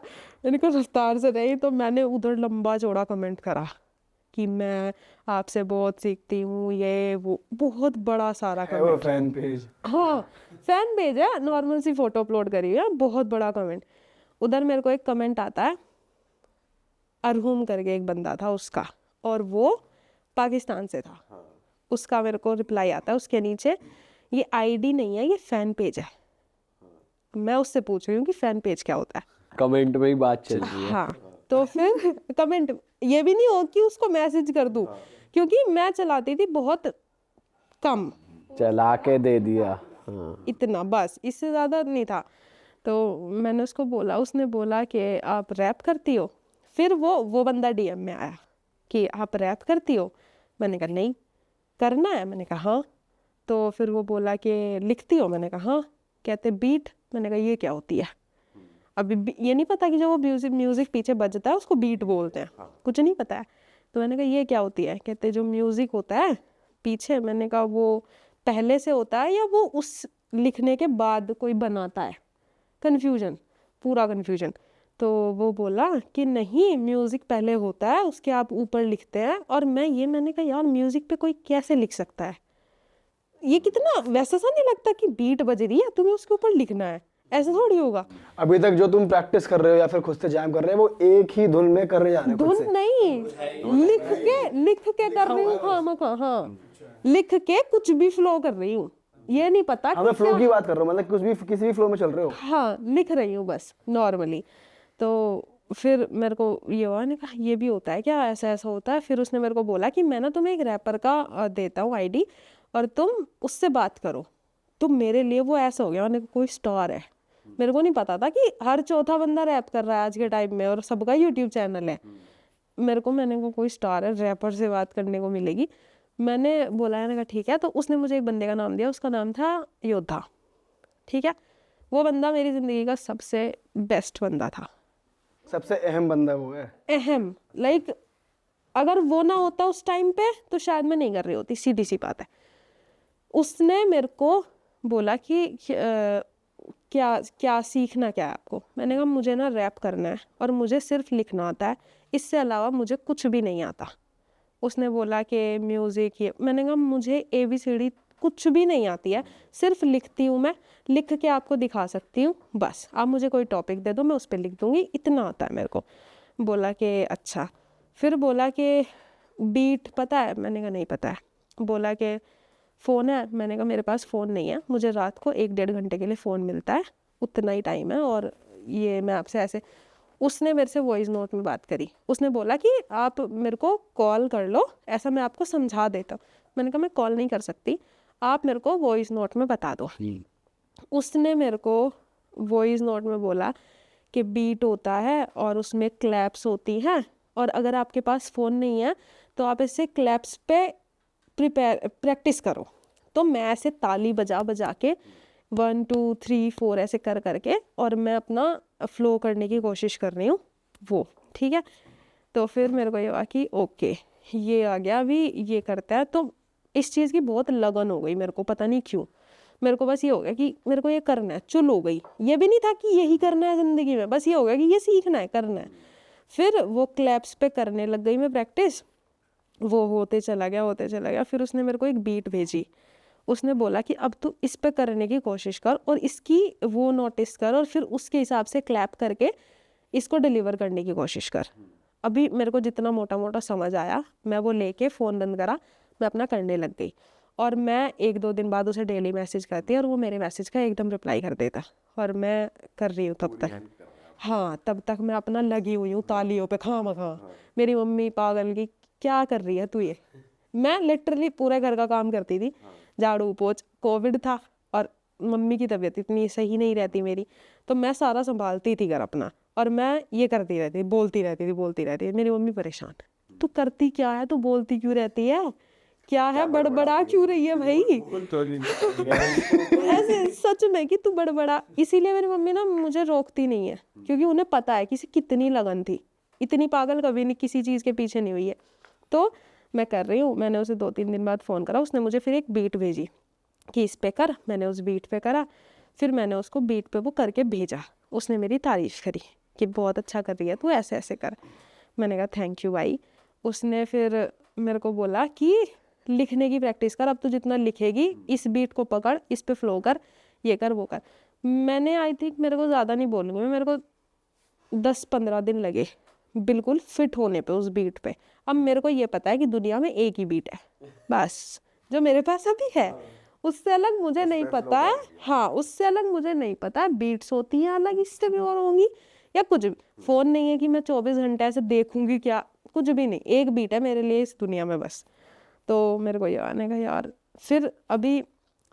मैंने कहा रफ्तार से रही, तो मैंने उधर लंबा चौड़ा कमेंट करा कि मैं आपसे बहुत सीखती हूँ, ये वो, बहुत बड़ा सारा कमेंट। फैन पेज, हाँ फ़ैन पेज है, नॉर्मल सी फ़ोटो अपलोड करी हुई है, बहुत बड़ा कमेंट। उधर मेरे को एक कमेंट आता है, अरहुम करके एक बंदा था उसका, और वो पाकिस्तान से था। उसका मेरे को रिप्लाई आता है, उसके नीचे ये आईडी नहीं है, ये फ़ैन पेज है। मैं उससे पूछ रही हूँ कि फ़ैन पेज क्या होता है। कमेंट में ही बात चल रही है। हाँ, तो फिर कमेंट ये भी नहीं हो कि उसको मैसेज कर दूँ, क्योंकि मैं चलाती थी बहुत कम, चला के दे दिया। हाँ, इतना बस, इससे ज़्यादा नहीं था। तो मैंने उसको बोला, उसने बोला कि आप रैप करती हो। फिर वो बंदा डीएम में आया कि आप रैप करती हो। मैंने कहा नहीं, करना है, मैंने कहा हाँ। तो फिर वो बोला कि लिखती हो, मैंने कहा हाँ। कहते बीट। मैंने कहा ये क्या होती है? अभी ये नहीं पता कि जो वो म्यूजिक पीछे बजता है उसको बीट बोलते हैं, कुछ नहीं पता है। तो मैंने कहा ये क्या होती है? कहते जो म्यूजिक होता है पीछे। मैंने कहा वो पहले से होता है या वो उस लिखने के बाद कोई बनाता है? कन्फ्यूजन, पूरा कन्फ्यूजन। तो वो बोला कि नहीं, म्यूजिक पहले होता है, उसके आप ऊपर लिखते हैं। और मैंने कहा यार म्यूजिक पे कोई कैसे लिख सकता है? ये कितना वैसा सा नहीं लगता कि बीट बज रही है, तुम्हें उसके ऊपर लिखना है, ऐसा थोड़ी होगा। अभी तक जो तुम प्रैक्टिस कर रहे हो या फिर खुद से जैम कर रहे हो वो एक ही धुन में करने जा रहे हो खुद धुन से? नहीं, लिख के कर रही हूँ। हाँ, लिख के कुछ भी फ्लो कर रही हूँ, ये नहीं पता हाँ, मैं फ्लो की बात कर रहा हूँ, मतलब कुछ भी किसी भी फ्लो में चल रहे हो। हाँ, लिख रही हूँ बस नॉर्मली। तो फिर मेरे को ये हुआ, ने कहा ये भी होता है क्या, ऐसा ऐसा होता है? फिर उसने मेरे को बोला कि मैं ना तुम्हें एक रैपर का देता हूँ आईडी और तुम उससे बात करो। तो मेरे लिए वो ऐसा हो गया, मैंने कहा कोई स्टार है। मेरे को नहीं पता था कि हर चौथा बंदा रैप कर रहा है आज के टाइम में और सबका यूट्यूब चैनल है। मैंने कहा कोई स्टार है, रैपर से बात करने को मिलेगी। मैंने बोला, मैंने कहा ठीक है। तो उसने मुझे एक बंदे का नाम दिया, उसका नाम था योद्धा। ठीक है, वो बंदा मेरी ज़िंदगी का सबसे बेस्ट बंदा था, सबसे अहम बंदा वो है। अहम। लाइक अगर वो ना होता उस टाइम पे तो शायद मैं नहीं कर रही होती, सीधी सी बात है। उसने मेरे को बोला कि क्या क्या सीखना क्या है आपको? मैंने कहा मुझे ना रैप करना है और मुझे सिर्फ लिखना आता है, इससे अलावा मुझे कुछ भी नहीं आता। उसने बोला कि म्यूज़िक ये। मैंने कहा मुझे ABCD कुछ भी नहीं आती है, सिर्फ लिखती हूँ मैं, लिख के आपको दिखा सकती हूँ बस। आप मुझे कोई टॉपिक दे दो, मैं उस पर लिख दूँगी, इतना आता है मेरे को। बोला कि अच्छा। फिर बोला कि बीट पता है? मैंने कहा नहीं पता है। बोला कि फ़ोन है? मैंने कहा मेरे पास फ़ोन नहीं है, मुझे रात को 1-1.5 घंटे के लिए फ़ोन मिलता है, उतना ही टाइम है। और ये मैं आपसे ऐसे, उसने मेरे से वॉइस नोट में बात करी। उसने बोला कि आप मेरे को कॉल कर लो, ऐसा मैं आपको समझा देता हूँ। मैंने कहा मैं कॉल नहीं कर सकती, आप मेरे को वॉइस नोट में बता दो। उसने मेरे को वॉइस नोट में बोला कि बीट होता है और उसमें क्लैप्स होती हैं, और अगर आपके पास फ़ोन नहीं है तो आप इससे क्लैप्स पे प्रैक्टिस करो। तो मैं ऐसे ताली बजा बजा के 1 2 3 4 ऐसे कर करके और मैं अपना फ्लो करने की कोशिश कर रही हूँ वो। ठीक है, तो फिर मेरे को ये हुआ कि ओके ये आ गया, अभी ये करता है। तो इस चीज़ की बहुत लगन हो गई मेरे को, पता नहीं क्यों। मेरे को बस ये हो गया कि मेरे को ये करना है, चुल हो गई। ये भी नहीं था कि यही करना है ज़िंदगी में, बस ये हो गया कि ये सीखना है, करना है। फिर वो क्लैप्स पे करने लग गई मैं प्रैक्टिस, वो होते चला गया। फिर उसने मेरे को एक बीट भेजी। उसने बोला कि अब तू इस पे करने की कोशिश कर और इसकी वो नोटिस कर और फिर उसके हिसाब से क्लैप करके इसको डिलीवर करने की कोशिश कर। अभी मेरे को जितना मोटा मोटा समझ आया, मैं वो लेके फ़ोन बंद करा, मैं अपना करने लग गई। और मैं 1-2 दिन बाद उसे डेली मैसेज करती और वो मेरे मैसेज का एकदम रिप्लाई कर देता, और मैं कर रही हूँ तब तक। हाँ, तब तक मैं अपना लगी हुई हूँ तालियों पे खामखा। मेरी मम्मी पागल की, क्या कर रही है तू ये? मैं लिटरली पूरे घर का काम करती थी, झाड़ू पोछ। कोविड था और मम्मी की तबीयत इतनी सही नहीं रहती मेरी, तो मैं सारा संभालती थी घर अपना, और मैं ये करती रहती, बोलती रहती थी। मेरी मम्मी परेशान, तू करती क्या है, तू बोलती क्यों रहती है, क्या है, बड़बड़ा क्यों रही है भाई? ऐसे सच में कि तू बड़बड़ा। इसीलिए मेरी मम्मी ना मुझे रोकती नहीं है, क्योंकि उन्हें पता है कि इसे कितनी लगन थी। इतनी पागल कभी नहीं किसी चीज़ के पीछे नहीं हुई है। तो मैं कर रही हूँ। मैंने उसे 2-3 दिन बाद फ़ोन करा, उसने मुझे फिर एक बीट भेजी कि इस पे कर। मैंने उस बीट पे करा, फिर मैंने उसको बीट पे वो करके भेजा। उसने मेरी तारीफ़ करी कि बहुत अच्छा कर रही है तू, ऐसे ऐसे कर। मैंने कहा थैंक यू भाई। उसने फिर मेरे को बोला कि लिखने की प्रैक्टिस कर, अब तू जितना लिखेगी इस बीट को पकड़, इस पे फ्लो कर, ये कर वो कर। मैंने आई थिंक, मेरे को ज़्यादा नहीं बोलूँगी मैं, मेरे को 10-15 दिन लगे बिल्कुल फिट होने पे उस बीट पे। अब मेरे को ये पता है कि दुनिया में एक ही बीट है बस जो मेरे पास अभी है, उससे अलग मुझे नहीं पता है। हाँ, उससे अलग मुझे नहीं पता है। बीट्स होती हैं अलग, इससे भी और होंगी या कुछ भी। फ़ोन नहीं है कि मैं 24 घंटे ऐसे देखूंगी, क्या, कुछ भी नहीं। एक बीट है मेरे लिए इस दुनिया में बस। तो मेरे को ये आने का यार, फिर अभी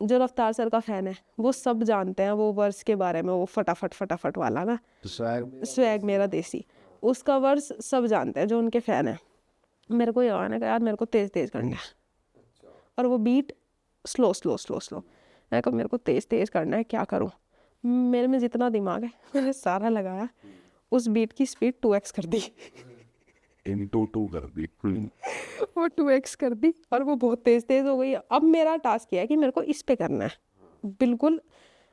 जो रफ्तार सर का फ़ैन है वो सब जानते हैं वो वर्स के बारे में, वो फटाफट वाला ना, स्वैग मेरा देसी, उसका वर्स सब जानते हैं जो उनके फ़ैन हैं। मेरे को ये आने का यार, मेरे को तेज़ तेज़ करना है और वो बीट स्लो। मैं कहा मेरे को तेज़ तेज़ करना है, क्या करूँ? मेरे में जितना दिमाग है मैंने सारा लगाया, उस बीट की स्पीड 2x कर दी। into 2 कर दी। वो 2x कर दी और वो बहुत तेज तेज हो गई। अब मेरा टास्क ये है कि मेरे को इस पे करना है, बिल्कुल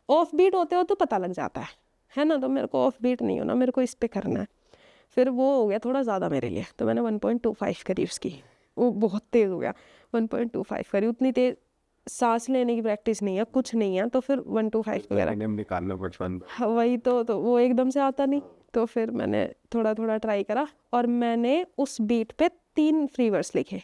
ऑफ बीट होते हो तो पता लग जाता है ना, तो मेरे को ऑफ बीट नहीं होना, मेरे को इस पे करना है। फिर वो हो गया थोड़ा ज़्यादा मेरे लिए, तो मैंने 1.25 करी उसकी, वो बहुत तेज़ हो गया। 1.25 करी, उतनी तेज सांस लेने की प्रैक्टिस नहीं है, कुछ नहीं है, तो फिर 125 वगैरह निकालना बचपन। वही तो वो एकदम से आता नहीं, तो फिर मैंने थोड़ा थोड़ा ट्राई करा और मैंने उस बीट पे 3 फ्री वर्स लिखे,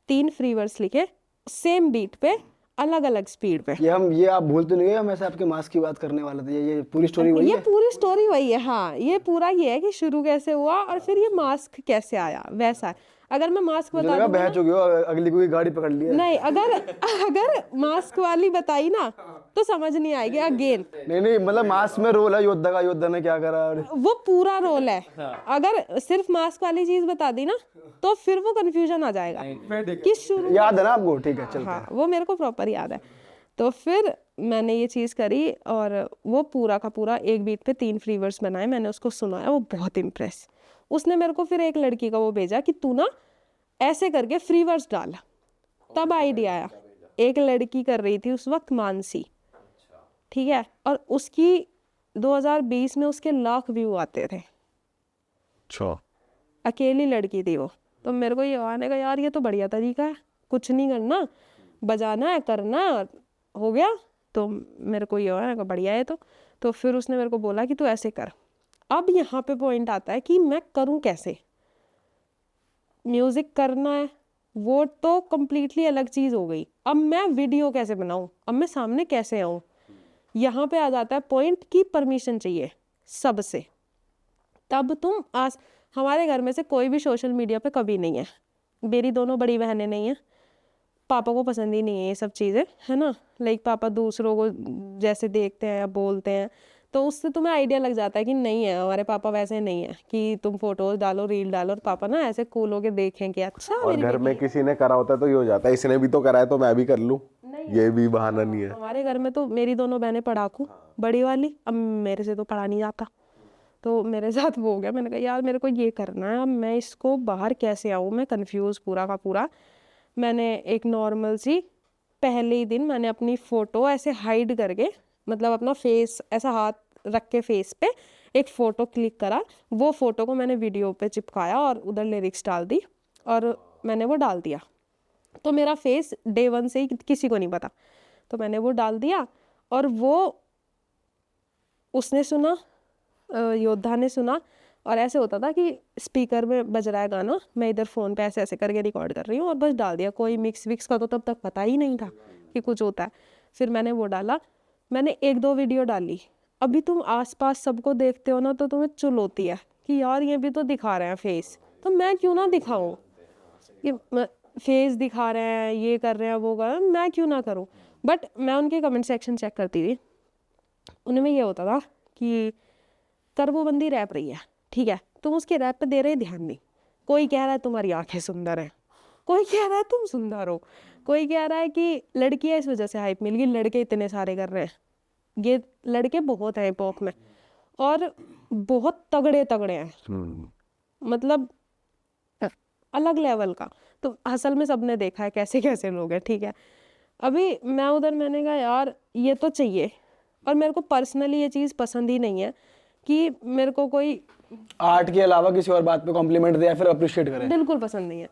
3 फ्री वर्स लिखे सेम बीट पे, अलग अलग स्पीड पे। ये आप भूल तो नहीं गए, हम ऐसे आपके मास्क की बात करने वाले थे, ये पूरी स्टोरी वही ये है। पूरी स्टोरी वही है, हाँ, ये पूरा ये है कि शुरू कैसे हुआ और फिर ये मास्क कैसे आया, वैसा है। अगर मैं मास्क मुझे बता लगा दूंगी बह ना, चुके हो, अगली कोई गाड़ी पकड़ ली है। नहीं, अगर मास्क वाली बताई ना तो समझ नहीं आएगी अगेन। नहीं मतलब मास्क में रोल है योद्धा का, योद्धा ने क्या करा। वो पूरा रोल है, अगर सिर्फ मास्क वाली चीज बता दी ना तो फिर वो कंफ्यूजन आ जाएगा कि शुरू। याद है ना आपको? ठीक है, चलते हैं। हाँ, वो मेरे को प्रॉपर याद है। तो फिर मैंने ये चीज़ करी और वो पूरा का पूरा एक बीट पे 3 फ्री वर्स बनाए, मैंने उसको सुनाया, वो बहुत इम्प्रेस। उसने मेरे को फिर एक लड़की का वो भेजा कि तू ना ऐसे करके फ्री वर्स डाल, तब आइडिया आया। एक लड़की कर रही थी उस वक्त, मानसी, ठीक है, और उसकी 2020 में उसके लाख व्यू आते थे, अच्छा। अकेली लड़की थी वो। तो मेरे को ये आने का, यार ये तो बढ़िया तरीका है, कुछ नहीं करना, बजाना है, करना है, हो गया। तो मेरे को ये आने का बढ़िया है। तो फिर उसने मेरे को बोला कि तू ऐसे कर। अब यहाँ पे पॉइंट आता है कि मैं करूँ कैसे। म्यूज़िक करना है वो तो कम्प्लीटली अलग चीज़ हो गई, अब मैं वीडियो कैसे बनाऊँ, अब मैं सामने कैसे आऊँ। यहाँ पे आ जाता है पॉइंट की परमिशन चाहिए सबसे। तब तुम हमारे घर में से कोई भी सोशल मीडिया पे कभी नहीं है, मेरी दोनों बड़ी बहनें नहीं हैं, पापा को पसंद ही नहीं है ये सब चीज़ें, है ना। लाइक पापा दूसरों को जैसे देखते हैं या बोलते हैं तो उससे तुम्हें आइडिया लग जाता है कि नहीं है, हमारे पापा वैसे नहीं है कि तुम फोटोज डालो, रील डालो और पापा ना ऐसे कूल होके देखें कि अच्छा और घर में किसी ने करा होता है तो ये हो जाता है, इसने भी तो करा है तो मैं भी कर लूं, ये भी बहाना नहीं है। हमारे घर में तो मेरी दोनों बहनें पढ़ाकू, बड़ी वाली, अब मेरे से तो पढ़ा नहीं जाता, तो मेरे साथ वो हो गया। मैंने कहा यार मेरे को ये करना है, अब मैं इसको बाहर कैसे आऊँ, मैं कंफ्यूज पूरा का पूरा। मैंने एक नॉर्मल सी, पहले ही दिन मैंने अपनी फ़ोटो ऐसे हाइड करके, मतलब अपना फेस ऐसा हाथ रख के फेस पे एक फ़ोटो क्लिक करा, वो फ़ोटो को मैंने वीडियो पे चिपकाया और उधर लिरिक्स डाल दी और मैंने वो डाल दिया। तो मेरा फेस डे 1 से ही किसी को नहीं पता, तो मैंने वो डाल दिया और वो उसने सुना, योद्धा ने सुना। और ऐसे होता था कि स्पीकर में बज रहा है गाना, मैं इधर फ़ोन पे ऐसे ऐसे करके रिकॉर्ड कर रही हूँ और बस डाल दिया, कोई मिक्स विक्स का तो तब तक पता ही नहीं था कि कुछ होता है। फिर मैंने वो डाला, मैंने 1-2 वीडियो डाली। अभी तुम आसपास सबको देखते हो ना तो तुम्हें चुल होती है कि यार ये भी तो दिखा रहे हैं फेस, तो मैं क्यों ना दिखाऊँ, ये फेस दिखा रहे हैं, ये कर रहे हैं, वो कर रहे हैं, मैं क्यों ना करूँ। बट मैं उनके कमेंट सेक्शन चेक करती थी, उनमें ये होता था कि कर वो बंदी रैप रही है, ठीक है, तुम उसके रैप पे दे रहे ध्यान नहीं। कोई कह रहा है तुम्हारी आंखें सुंदर है, कोई कह रहा है तुम सुंदर हो, कोई कह रहा है कि लड़की है इस वजह से हाइप मिल गई, लड़के इतने सारे कर रहे हैं। ये लड़के बहुत हैं हिप-हॉप में और बहुत तगड़े तगड़े हैं, मतलब अलग लेवल का। तो असल में सबने देखा है कैसे कैसे लोग हैं, ठीक है। अभी मैं उधर, मैंने कहा यार ये तो चाहिए, और मेरे को पर्सनली ये चीज़ पसंद ही नहीं है कि मेरे को कोई आर्ट के अलावा किसी और बात पे कॉम्प्लीमेंट दे या फिर अप्रिशिएट करे, बिल्कुल पसंद नहीं है।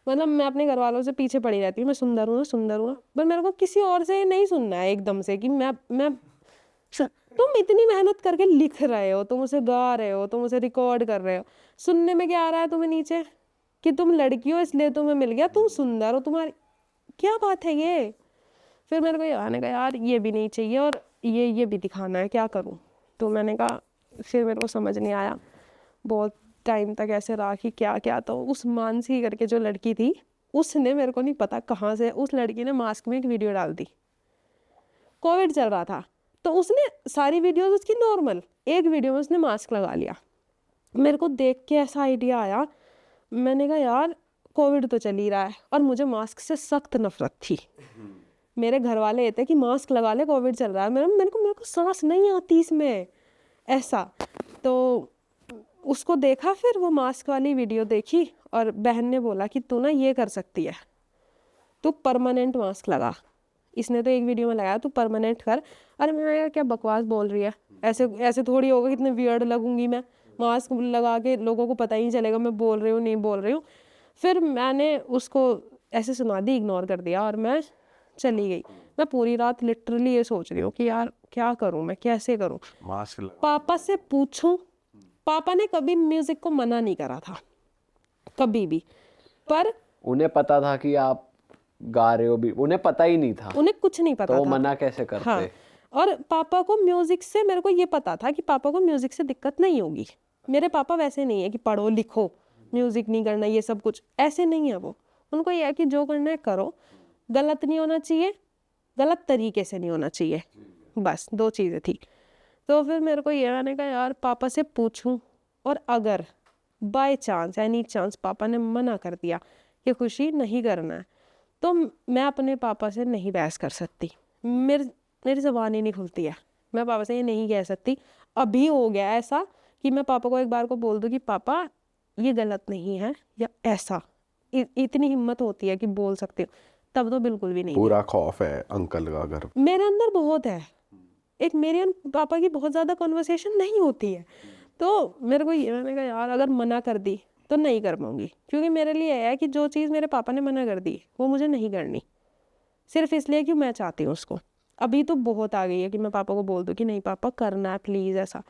मतलब मैं अपने घर वालों से पीछे पड़ी रहती हूँ, मैं सुंदर हूँ ना, सुंदर हूँ ना, पर मेरे को किसी और से नहीं सुनना है एकदम से कि मैं तुम इतनी मेहनत करके लिख रहे हो, तुम उसे गा रहे हो, तुम उसे रिकॉर्ड कर रहे हो, सुनने में क्या आ रहा है तुम्हें नीचे कि तुम लड़की हो इसलिए तुम्हें मिल गया, तुम सुंदर हो, तुम्हारी क्या बात है ये। फिर मेरे को ये आने का यार ये भी नहीं चाहिए और ये भी दिखाना है, क्या करूँ। तो मैंने कहा, फिर मेरे को समझ नहीं आया, बहुत टाइम तक ऐसे रहा कि क्या क्या। तो उस मानसी करके जो लड़की थी, उसने, मेरे को नहीं पता कहाँ से, उस लड़की ने मास्क में एक वीडियो डाल दी, कोविड चल रहा था, तो उसने सारी वीडियोस उसकी नॉर्मल, एक वीडियो में उसने मास्क लगा लिया। मेरे को देख के ऐसा आइडिया आया, मैंने कहा यार कोविड तो चल ही रहा है और मुझे मास्क से सख्त नफरत थी, मेरे घर वाले ये थे कि मास्क लगा ले, कोविड चल रहा है। मेरे को सांस नहीं आती इसमें, ऐसा। तो उसको देखा, फिर वो मास्क वाली वीडियो देखी और बहन ने बोला कि तू ना ये कर सकती है, तू परमानेंट मास्क लगा। इसने तो एक वीडियो में लगाया, तू परमानेंट कर। अरे मैं यार क्या बकवास बोल रही है, ऐसे ऐसे थोड़ी होगा, कितने वियर्ड लगूंगी मैं, मास्क लगा के लोगों को पता ही नहीं चलेगा मैं बोल रही हूँ नहीं बोल रही हूँ। फिर मैंने उसको ऐसे सुना दी, इग्नोर कर दिया और मैं चली गई। मैं पूरी रात लिटरली ये सोच रही हूँ कि यार क्या करूँ मैं, कैसे करूँ। मास्क लगा। पापा से पूछूं, पापा ने कभी म्यूजिक को मना नहीं करा था, कभी भी। पर उन्हें पता था कि आप गा रहे हो भी, उन्हें पता ही नहीं था, उन्हें कुछ नहीं पता तो वो था। मना कैसे करते? हाँ, और पापा को म्यूजिक से, मेरे को ये पता था कि पापा को म्यूजिक से दिक्कत नहीं होगी। मेरे पापा वैसे नहीं है कि पढ़ो लिखो, म्यूजिक नहीं करना, ये सब कुछ ऐसे नहीं है वो। उनको ये है कि जो करना है करो, गलत नहीं होना चाहिए, गलत तरीके से नहीं होना चाहिए, बस 2 चीज़ें थी। तो फिर मेरे को ये, मैंने कहा यार पापा से पूछूं, और अगर बाय चांस एनी चांस पापा ने मना कर दिया कि खुशी नहीं करना है, तो मैं अपने पापा से नहीं बहस कर सकती। मेरी ज़बान ही नहीं खुलती है, मैं पापा से ये नहीं कह सकती। अभी हो गया ऐसा कि मैं पापा को एक बार को बोल दूँ कि पापा ये गलत नहीं है, या ऐसा इतनी हिम्मत होती है कि बोल सकते हो, तब तो बिल्कुल भी नहीं। पूरा खौफ है अंकल का घर। मेरे अंदर बहुत है, एक मेरे और पापा की बहुत ज़्यादा कन्वर्सेशन नहीं होती है। तो मेरे को ये, मैंने कहा यार अगर मना कर दी तो नहीं कर पाऊंगी, क्योंकि मेरे लिए है कि जो चीज़ मेरे पापा ने मना कर दी वो मुझे नहीं करनी, सिर्फ इसलिए कि मैं चाहती हूँ उसको। अभी तो बहुत आ गई है कि मैं पापा को बोल दूँ कि नहीं पापा करना है प्लीज़, ऐसा।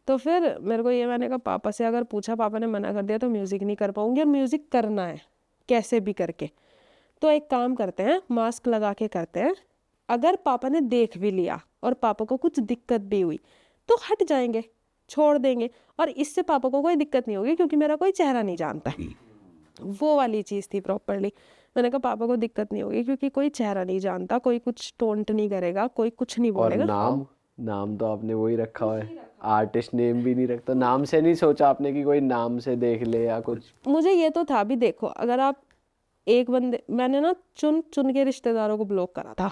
तो फिर मेरे को ये, मैंने कहा पापा से अगर पूछा, पापा ने मना कर दिया तो म्यूज़िक नहीं कर पाऊंगी, और म्यूज़िक करना है कैसे भी करके। तो एक काम करते हैं, मास्क लगा के करते हैं। अगर पापा ने देख भी लिया और पापा को कुछ दिक्कत भी हुई तो हट जाएंगे, छोड़ देंगे, और इससे पापा को कोई दिक्कत नहीं होगी क्योंकि मेरा कोई चेहरा नहीं जानता। वो वाली चीज़ थी प्रॉपरली। मैंने कहा पापा को दिक्कत नहीं होगी क्योंकि कोई चेहरा नहीं जानता, कोई कुछ टोंट नहीं करेगा, कोई कुछ नहीं और बोलेगा। नाम तो आपने वही रखा हुआ है, आर्टिस्ट नेम भी नहीं रखता। नाम से नहीं सोचा आपने कि कोई नाम से देख ले या कुछ? मुझे ये तो था भी, देखो अगर आप एक बंदे, मैंने ना चुन चुन के रिश्तेदारों को ब्लॉक करा था।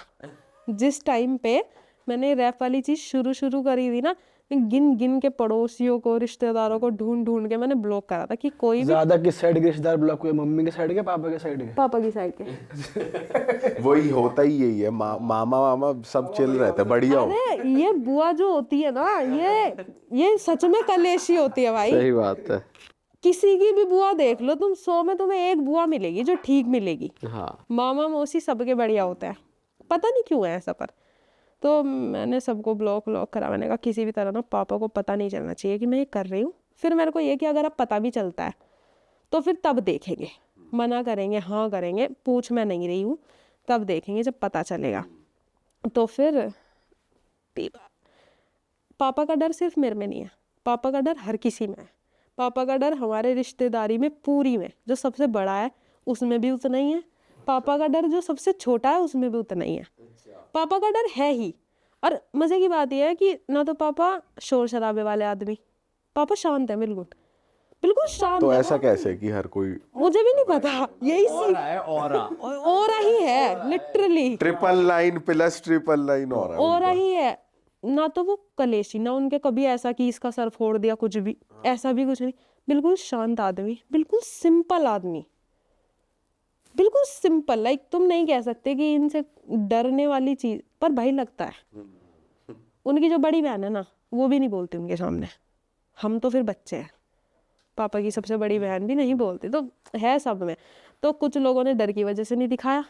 जिस टाइम पे मैंने रैप वाली चीज़ शुरू करी थी ना, गिन गिन के पड़ोसियों को, रिश्तेदारों को ढूंढ ढूंढ के मैंने ब्लॉक करा था कि कोई भी। ज्यादा किस साइड के रिश्तेदार ब्लॉक हुए, मम्मी के साइड के, पापा के साइड के? पापा की साइड के। वही होता ही यही है, मामा मामा सब चिल रहते, बढ़िया हो। अरे ये बुआ जो होती है ना, ये सच में कलेशी होती है भाई। सही बात है। किसी की भी बुआ देख लो तुम, 100 में तुम्हें एक बुआ मिलेगी जो ठीक मिलेगी। हाँ, मामा मौसी सबके बढ़िया होता है, पता नहीं क्यों है ऐसा। पर तो मैंने सबको ब्लॉक करा। मैंने कहा किसी भी तरह ना पापा को पता नहीं चलना चाहिए कि मैं ये कर रही हूँ। फिर मेरे को ये कि अगर अब पता भी चलता है तो फिर तब देखेंगे, मना करेंगे हाँ करेंगे, पूछ मैं नहीं रही हूँ, तब देखेंगे जब पता चलेगा। तो फिर पापा का डर सिर्फ मेरे में नहीं है, पापा का डर हर किसी में है। पापा का डर हमारे रिश्तेदारी में पूरी में, जो सबसे बड़ा है उसमें भी उतना ही है। पापा का डर जो सबसे छोटा है उसमें भी उतना ही है। पापा का डर है ही। और मज़े की बात यह है कि ना तो पापा शोर शराबे वाले आदमी, पापा शांत है, बिल्कुल शांत तो है। ऐसा कैसे कि हर कोई मुझे भी नहीं पता, यही ऑरा ही है लिटरली, 999 और ऑरा ही है। ना तो वो कलेशी, ना उनके कभी ऐसा कि इसका सर फोड़ दिया, कुछ भी ऐसा भी कुछ नहीं। बिल्कुल शांत आदमी, बिल्कुल सिंपल आदमी, बिल्कुल सिंपल। लाइक तुम नहीं कह सकते कि इनसे डरने वाली चीज, पर भाई लगता है। उनकी जो बड़ी बहन है ना, वो भी नहीं बोलती उनके सामने। हम तो फिर बच्चे हैं, पापा की सबसे बड़ी बहन भी नहीं बोलती, तो है सब में। तो कुछ लोगों ने डर की वजह से नहीं दिखाया,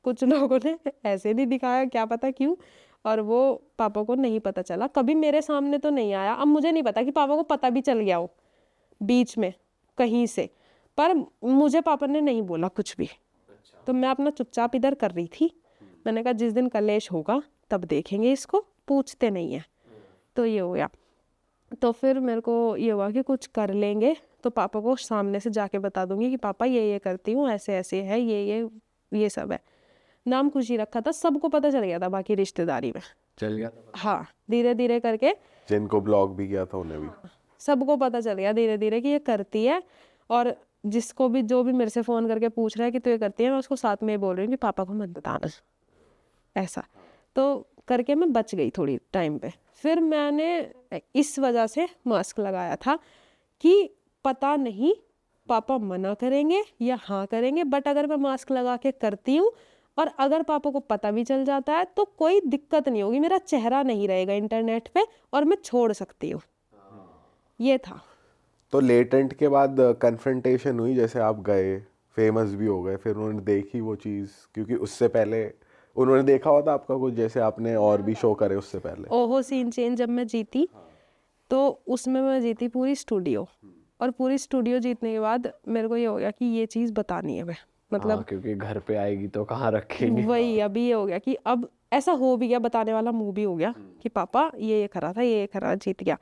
कुछ लोगों ने ऐसे नहीं दिखाया, क्या पता क्यों। और वो पापा को नहीं पता चला, कभी मेरे सामने तो नहीं आया। अब मुझे नहीं पता कि पापा को पता भी चल गया हो बीच में कहीं से, पर मुझे पापा ने नहीं बोला कुछ भी। तो मैं अपना चुपचाप इधर कर रही थी। मैंने कहा जिस दिन कलेश होगा तब देखेंगे, इसको पूछते नहीं है। तो ये हो गया। तो फिर मेरे को ये हुआ कि कुछ कर लेंगे तो पापा को सामने से जाके बता दूंगी कि पापा ये करती हूँ, ऐसे ऐसे है, ये सब है। नाम खुशी रखा था, सबको पता चल गया था बाकी रिश्तेदारी में। चल गया। हाँ, धीरे धीरे करके जिनको ब्लॉक भी किया था उन्हें भी सबको पता चल गया धीरे धीरे कि ये करती है। और जिसको भी, जो भी मेरे से फ़ोन करके पूछ रहा है कि तू ये करती है, मैं उसको साथ में ही बोल रही हूँ कि पापा को मत बताना। ऐसा। तो करके मैं बच गई थोड़ी टाइम पे। फिर मैंने इस वजह से मास्क लगाया था कि पता नहीं पापा मना करेंगे या हाँ करेंगे, बट अगर मैं मास्क लगा के करती हूँ और अगर पापा को पता भी चल जाता है तो कोई दिक्कत नहीं होगी, मेरा चेहरा नहीं रहेगा इंटरनेट पे और मैं छोड़ सकती हूँ। ये था। तो लेटेंट के बाद कन्फ्रंटेशन हुई, जैसे आप गए फेमस भी हो गए, फिर उन्होंने देखी वो चीज़, क्योंकि उससे पहले उन्होंने देखा हुआ था आपका कुछ, जैसे आपने और भी शो करे उससे पहले? ओहो सीन चेंज जब मैं जीती तो उसमें मैं जीती पूरी स्टूडियो, और पूरी स्टूडियो जीतने के बाद मेरे को ये हो गया कि ये चीज़ बतानी है मैं, मतलब हाँ, क्योंकि घर पे आएगी तो कहाँ रखेंगे। वही अभी ये हो गया कि अब ऐसा हो भी गया, बताने वाला मुंह भी हो गया कि पापा ये करा था, ये करा, जीत गया।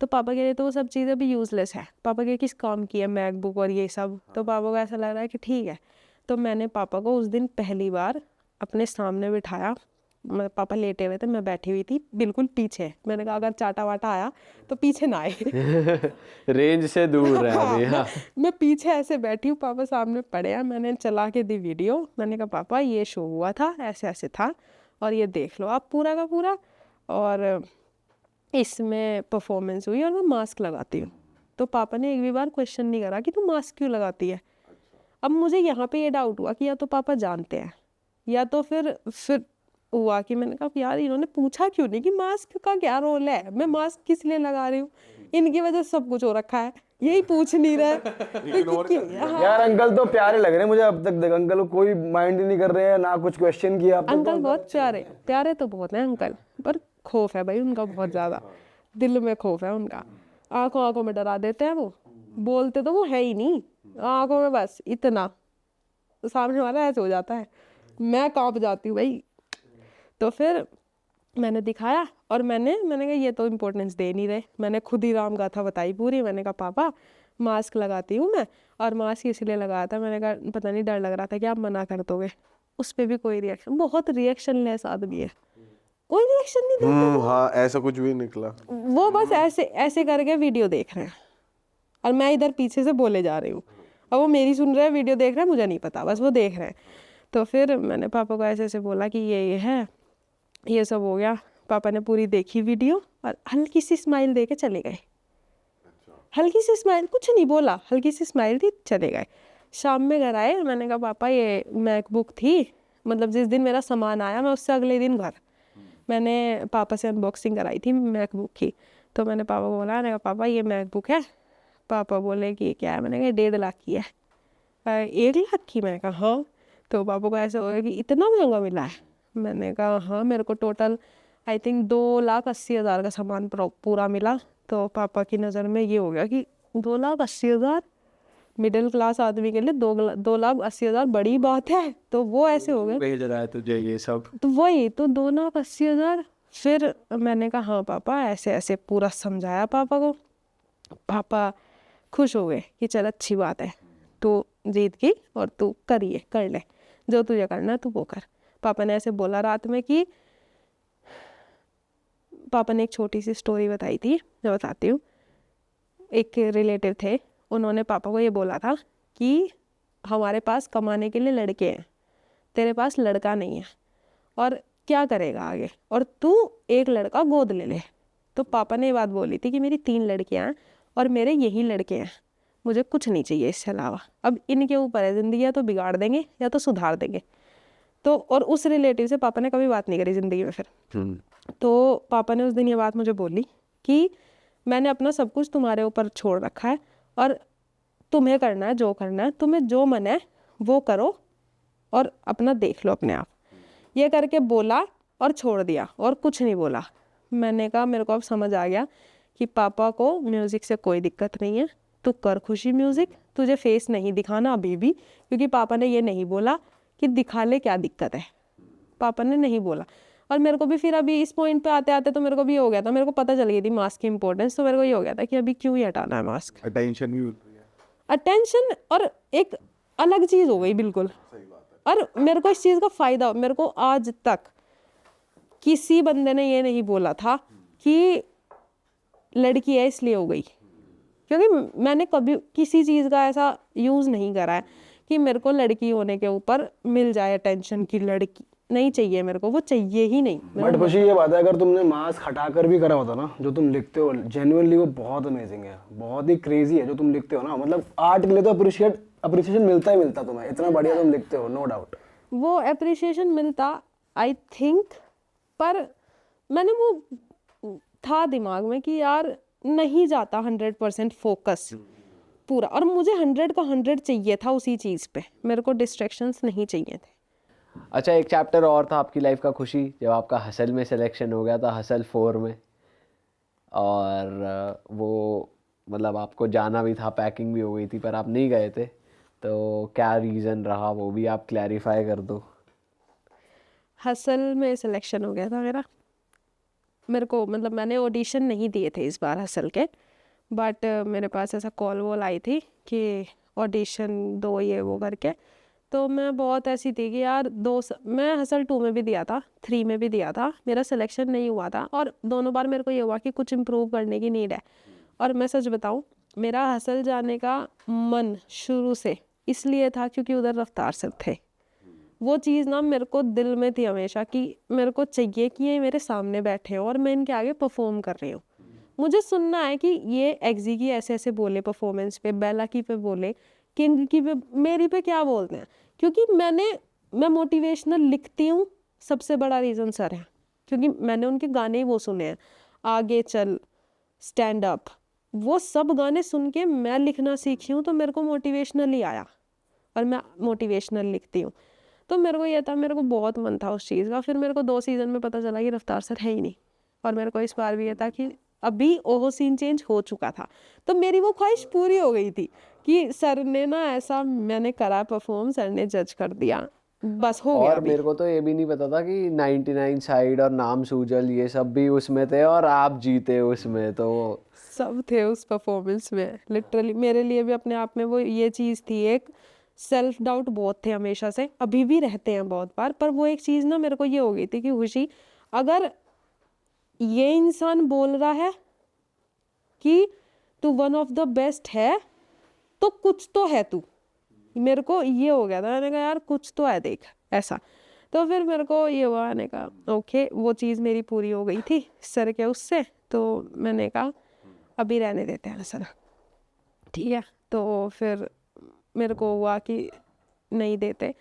तो पापा के लिए तो वो सब चीज़ें भी यूजलेस है, पापा के किस काम की है मैकबुक और ये सब। तो पापा को ऐसा लग रहा है कि ठीक है। तो मैंने पापा को उस दिन पहली बार अपने सामने बिठाया, पापा लेटे हुए थे, मैं बैठी हुई थी बिल्कुल पीछे। मैंने कहा अगर चाटा वाटा आया तो पीछे ना आए। रेंज से दूर रहे अभी। हाँ, मैं पीछे ऐसे बैठी हूँ, पापा सामने पड़े हैं, मैंने चला के दी वीडियो। मैंने कहा पापा ये शो हुआ था, ऐसे ऐसे था, और ये देख लो आप पूरा का पूरा, और इसमें परफॉर्मेंस हुई और मैं मास्क लगाती हूँ। तो पापा ने एक भी बार क्वेश्चन नहीं करा कि तू मास्क क्यों लगाती है। अब मुझे यहाँ पे ये डाउट हुआ कि या तो पापा जानते हैं, या तो फिर हुआ कि मैंने कहा यार इन्होंने पूछा क्यों नहीं कि मास्क का क्या रोल है, मैं मास्क किस लिए लगा रही हूँ, इनकी वजह से सब कुछ हो रखा है, यही पूछ नहीं रहे। हाँ, यार अंकल तो प्यारे लग रहे हैं मुझे अब तक। देख अंकल को कोई माइंड ही नहीं कर रहे हैं, ना कुछ क्वेश्चन किया आपने। अंकल बहुत प्यारे प्यारे तो बहुत हैं अंकल, पर खौफ है भाई उनका बहुत ज़्यादा, दिल में खौफ है उनका। आंखों आंखों में डरा देते हैं वो, बोलते तो वो है ही नहीं, आंखों में बस इतना, सामने वाला ऐसे हो जाता है, मैं कांप जाती हूँ भाई। तो फिर मैंने दिखाया और मैंने कहा ये तो इम्पोर्टेंस दे नहीं रहे। मैंने खुद ही राम गाथा बताई पूरी। मैंने कहा पापा मास्क लगाती हूँ मैं, और मास्क इसलिए लगाया था, मैंने कहा पता नहीं डर लग रहा था कि आप मना कर दोगे। उस पर भी कोई रिएक्शन, बहुत रिएक्शनलेस आदमी है, कोई रिएक्शन नहीं देता। हाँ, ऐसा कुछ भी निकला? वो बस ऐसे ऐसे करके वीडियो देख रहे हैं और मैं इधर पीछे से बोले जा रही हूँ, और वो मेरी सुन रहे हैं, वीडियो देख रहे हैं, मुझे नहीं पता, बस वो देख रहे हैं। तो फिर मैंने पापा को ऐसे ऐसे बोला कि ये है, ये सब हो गया। पापा ने पूरी देखी वीडियो और हल्की सी स्माइल दे के चले गए। हल्की सी स्माइल, कुछ नहीं बोला, हल्की सी स्माइल थी, चले गए। शाम में घर आए, मैंने कहा पापा ये मैकबुक थी, मतलब जिस दिन मेरा सामान आया मैं उससे अगले दिन घर मैंने पापा से अनबॉक्सिंग कराई थी मैकबुक की। तो मैंने पापा को बोला, मैंने कहा पापा ये मैकबुक है। पापा बोले कि क्या है, मैंने कहा 1.5 लाख की है। 1 लाख की? मैंने कहा हाँ। तो पापा को ऐसे हो गया कि इतना महंगा मिला है। मैंने कहा हाँ, मेरे को टोटल आई थिंक 2,80,000 का सामान पूरा मिला। तो पापा की नज़र में ये हो गया कि 2,80,000 मिडिल क्लास आदमी के लिए 2,80,000 बड़ी बात है। तो वो ऐसे हो गए, भेज रहा है तुझे ये सब। तो वही तो 2,80,000। फिर मैंने कहा हाँ पापा, ऐसे ऐसे पूरा समझाया पापा को। पापा खुश हो गए कि चल अच्छी बात है, तू जीत गई और तू करिए, कर ले जो तुझे करना है तू वो कर। पापा ने ऐसे बोला रात में कि पापा ने एक छोटी सी स्टोरी बताई थी, मैं बताती हूँ। एक रिलेटिव थे, उन्होंने पापा को ये बोला था कि हमारे पास कमाने के लिए लड़के हैं, तेरे पास लड़का नहीं है, और क्या करेगा आगे, और तू एक लड़का गोद ले ले। तो पापा ने ये बात बोली थी कि मेरी 3 लड़कियां हैं और मेरे यही लड़के हैं, मुझे कुछ नहीं चाहिए इससे अलावा। अब इनके ऊपर है ज़िंदगी, या तो बिगाड़ देंगे या तो सुधार देंगे। तो और उस रिलेटिव से पापा ने कभी बात नहीं करी ज़िंदगी में फिर। तो पापा ने उस दिन ये बात मुझे बोली कि मैंने अपना सब कुछ तुम्हारे ऊपर छोड़ रखा है और तुम्हें करना है जो करना है, तुम्हें जो मन है वो करो और अपना देख लो अपने आप। ये करके बोला और छोड़ दिया और कुछ नहीं बोला। मैंने कहा मेरे को अब समझ आ गया कि पापा को म्यूज़िक से कोई दिक्कत नहीं है, तू कर खुशी म्यूज़िक, तुझे फेस नहीं दिखाना अभी भी, क्योंकि पापा ने ये नहीं बोला कि दिखा ले क्या दिक्कत है, पापा ने नहीं बोला। और मेरे को भी फिर अभी इस पॉइंट पे आते आते तो मेरे को भी हो गया था, मेरे को पता चल गई थी मास्क की इंपॉर्टेंस। तो मेरे को ये हो गया था कि अभी क्यों ही हटाना है मास्क। अटेंशन भी, अटेंशन और एक अलग चीज़ हो गई बिल्कुल। और मेरे को इस चीज़ का फ़ायदा, मेरे को आज तक किसी बंदे ने ये नहीं बोला था कि लड़की है इसलिए हो गई, क्योंकि मैंने कभी किसी चीज़ का ऐसा यूज़ नहीं करा है कि मेरे को लड़की होने के ऊपर मिल जाए अटेंशन की लड़की। नहीं चाहिए मेरे को, वो चाहिए ही नहीं। बट खुशी ये बात है, अगर तुमने मास्क हटाकर भी करा होता ना, जो तुम लिखते हो जेन्युइनली वो बहुत अमेजिंग है, बहुत ही क्रेजी है जो तुम लिखते हो ना। मतलब आर्ट के लिए तो अप्रिशिएशन मिलता ही मिलता तुम्हें, इतना बढ़िया तुम लिखते हो, नो डाउट। वो अप्रिशिएशन मिलता आई थिंक, पर मैंने वो था दिमाग में कि यार नहीं जाता 100% फोकस पूरा, और मुझे 100 का 100 चाहिए था उसी चीज़ पे, मेरे को डिस्ट्रैक्शंस नहीं चाहिए थे। अच्छा, एक चैप्टर और था आपकी लाइफ का खुशी, जब आपका हसल में सिलेक्शन हो गया था, हसल 4 में, और वो मतलब आपको जाना भी था, पैकिंग भी हो गई थी, पर आप नहीं गए थे, तो क्या रीज़न रहा वो भी आप क्लैरिफाई कर दो। हसल में सिलेक्शन हो गया था मेरे को, मतलब मैंने ऑडिशन नहीं दिए थे इस बार हसल के, बट मेरे पास ऐसा कॉल वॉल आई थी कि ऑडिशन दो ये वो करके, तो मैं बहुत ऐसी थी कि यार मैं हसल 2 में भी दिया था, 3 में भी दिया था, मेरा सिलेक्शन नहीं हुआ था, और दोनों बार मेरे को ये हुआ कि कुछ इम्प्रूव करने की नीड है। और मैं सच बताऊँ, मेरा हसल जाने का मन शुरू से इसलिए था क्योंकि उधर रफ्तार सर थे। वो चीज़ ना मेरे को दिल में थी हमेशा कि मेरे को चाहिए कि ये मेरे सामने बैठे हो और मैं इनके आगे परफॉर्म कर रही हूँ। मुझे सुनना है कि ये एग्जी की ऐसे ऐसे बोले परफॉर्मेंस पे, बेला की पे बोले, किंग की पे, मेरी पे क्या बोलते हैं, क्योंकि मैं मोटिवेशनल लिखती हूँ, सबसे बड़ा रीज़न सर है, क्योंकि मैंने उनके गाने ही वो सुने हैं, आगे चल, स्टैंड अप, वो सब गाने सुन के मैं लिखना सीखी हूँ, तो मेरे को मोटिवेशनल ही आया और मैं मोटिवेशनल लिखती हूँ। तो मेरे को ये था, मेरे को बहुत मन था उस चीज़ का। फिर मेरे को 2 सीज़न में पता चला कि रफ्तार सर है ही नहीं, और मेरे को इस बार भी ये था कि अभी ओहो सीन चेंज हो चुका था, तो मेरी वो ख्वाहिश पूरी हो गई थी कि सर ने ना ऐसा मैंने करा परफॉर्म, सर ने जज कर दिया, बस हो गया और अभी। मेरे को तो ये भी नहीं पता था कि 99 साइड और नाम सूजल ये सब भी उसमें थे और आप जीते उसमें, तो सब थे उस परफॉर्मेंस में, लिटरली मेरे लिए भी अपने आप में वो ये चीज़ थी, एक सेल्फ डाउट बहुत थे हमेशा से, अभी भी रहते हैं बहुत बार, पर वो एक चीज़ ना मेरे को ये हो गई थी कि खुशी, अगर ये इंसान बोल रहा है कि तू वन ऑफ द बेस्ट है, तो कुछ तो है तू। मेरे को ये हो गया था, मैंने कहा यार कुछ तो है देख ऐसा। तो फिर मेरे को ये हुआ, मैंने कहा ओके, वो चीज़ मेरी पूरी हो गई थी सर के उससे, तो मैंने कहा अभी रहने देते हैं सर, ठीक है। तो फिर मेरे को हुआ कि नहीं देते,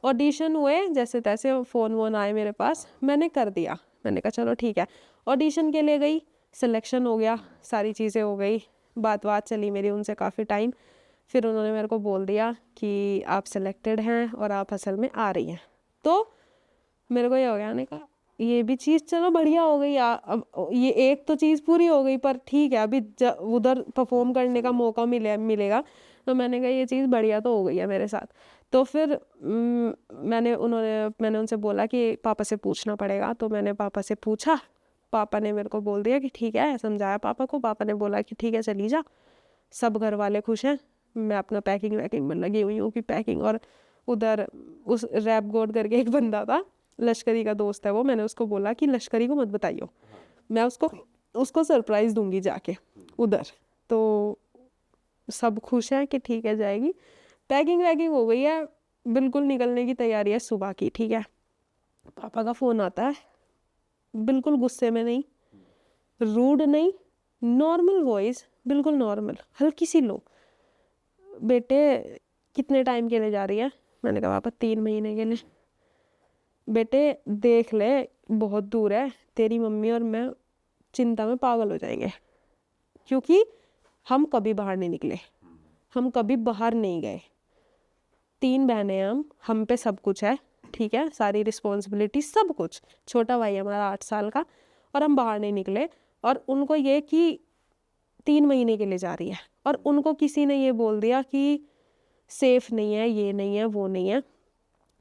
ऑडिशन हुए जैसे तैसे, फ़ोन वोन आए मेरे पास, मैंने कर दिया, मैंने कहा चलो ठीक है। ऑडिशन के लिए गई, सिलेक्शन हो गया, सारी चीज़ें हो गई, बात चली मेरी उनसे काफ़ी टाइम, फिर उन्होंने मेरे को बोल दिया कि आप सिलेक्टेड हैं और आप असल में आ रही हैं। तो मेरे को ये हो गया, मैंने कहा ये भी चीज़ चलो बढ़िया हो गई, अब ये एक तो चीज़ पूरी हो गई, पर ठीक है अभी उधर परफॉर्म करने का मौका मिलेगा, तो मैंने कहा ये चीज़ बढ़िया तो हो गई है मेरे साथ। तो फिर मैंने उनसे बोला कि पापा से पूछना पड़ेगा, तो मैंने पापा से पूछा, पापा ने मेरे को बोल दिया कि ठीक है, समझाया पापा को, पापा ने बोला कि ठीक है चली जा, सब घर वाले खुश हैं, मैं अपना पैकिंग वैकिंग में लगी हुई हूँ कि पैकिंग। और उधर उस रैप गॉड करके एक बंदा था, लश्करी का दोस्त है वो, मैंने उसको बोला कि लश्करी को मत बताइयो, मैं उसको सरप्राइज़ दूंगी जाके उधर। तो सब खुश हैं कि ठीक है जाएगी, पैकिंग वैकिंग हो गई है, बिल्कुल निकलने की तैयारी है सुबह की, ठीक है। पापा का फ़ोन आता है, बिल्कुल गुस्से में नहीं, रूड नहीं, नॉर्मल वॉइस, बिल्कुल नॉर्मल, हल्की सी लो, बेटे कितने टाइम के लिए जा रही है? मैंने कहा पापा 3 महीने के लिए। बेटे देख ले बहुत दूर है, तेरी मम्मी और मैं चिंता में पागल हो जाएंगे, क्योंकि हम कभी बाहर नहीं निकले, हम कभी बाहर नहीं गए, 3 बहनें हैं हम पे सब कुछ है, ठीक है, सारी रिस्पॉन्सिबिलिटी सब कुछ, छोटा भाई हमारा 8 साल का, और हम बाहर नहीं निकले। और उनको ये कि 3 महीने के लिए जा रही है, और उनको किसी ने ये बोल दिया कि सेफ नहीं है, ये नहीं है, वो नहीं है,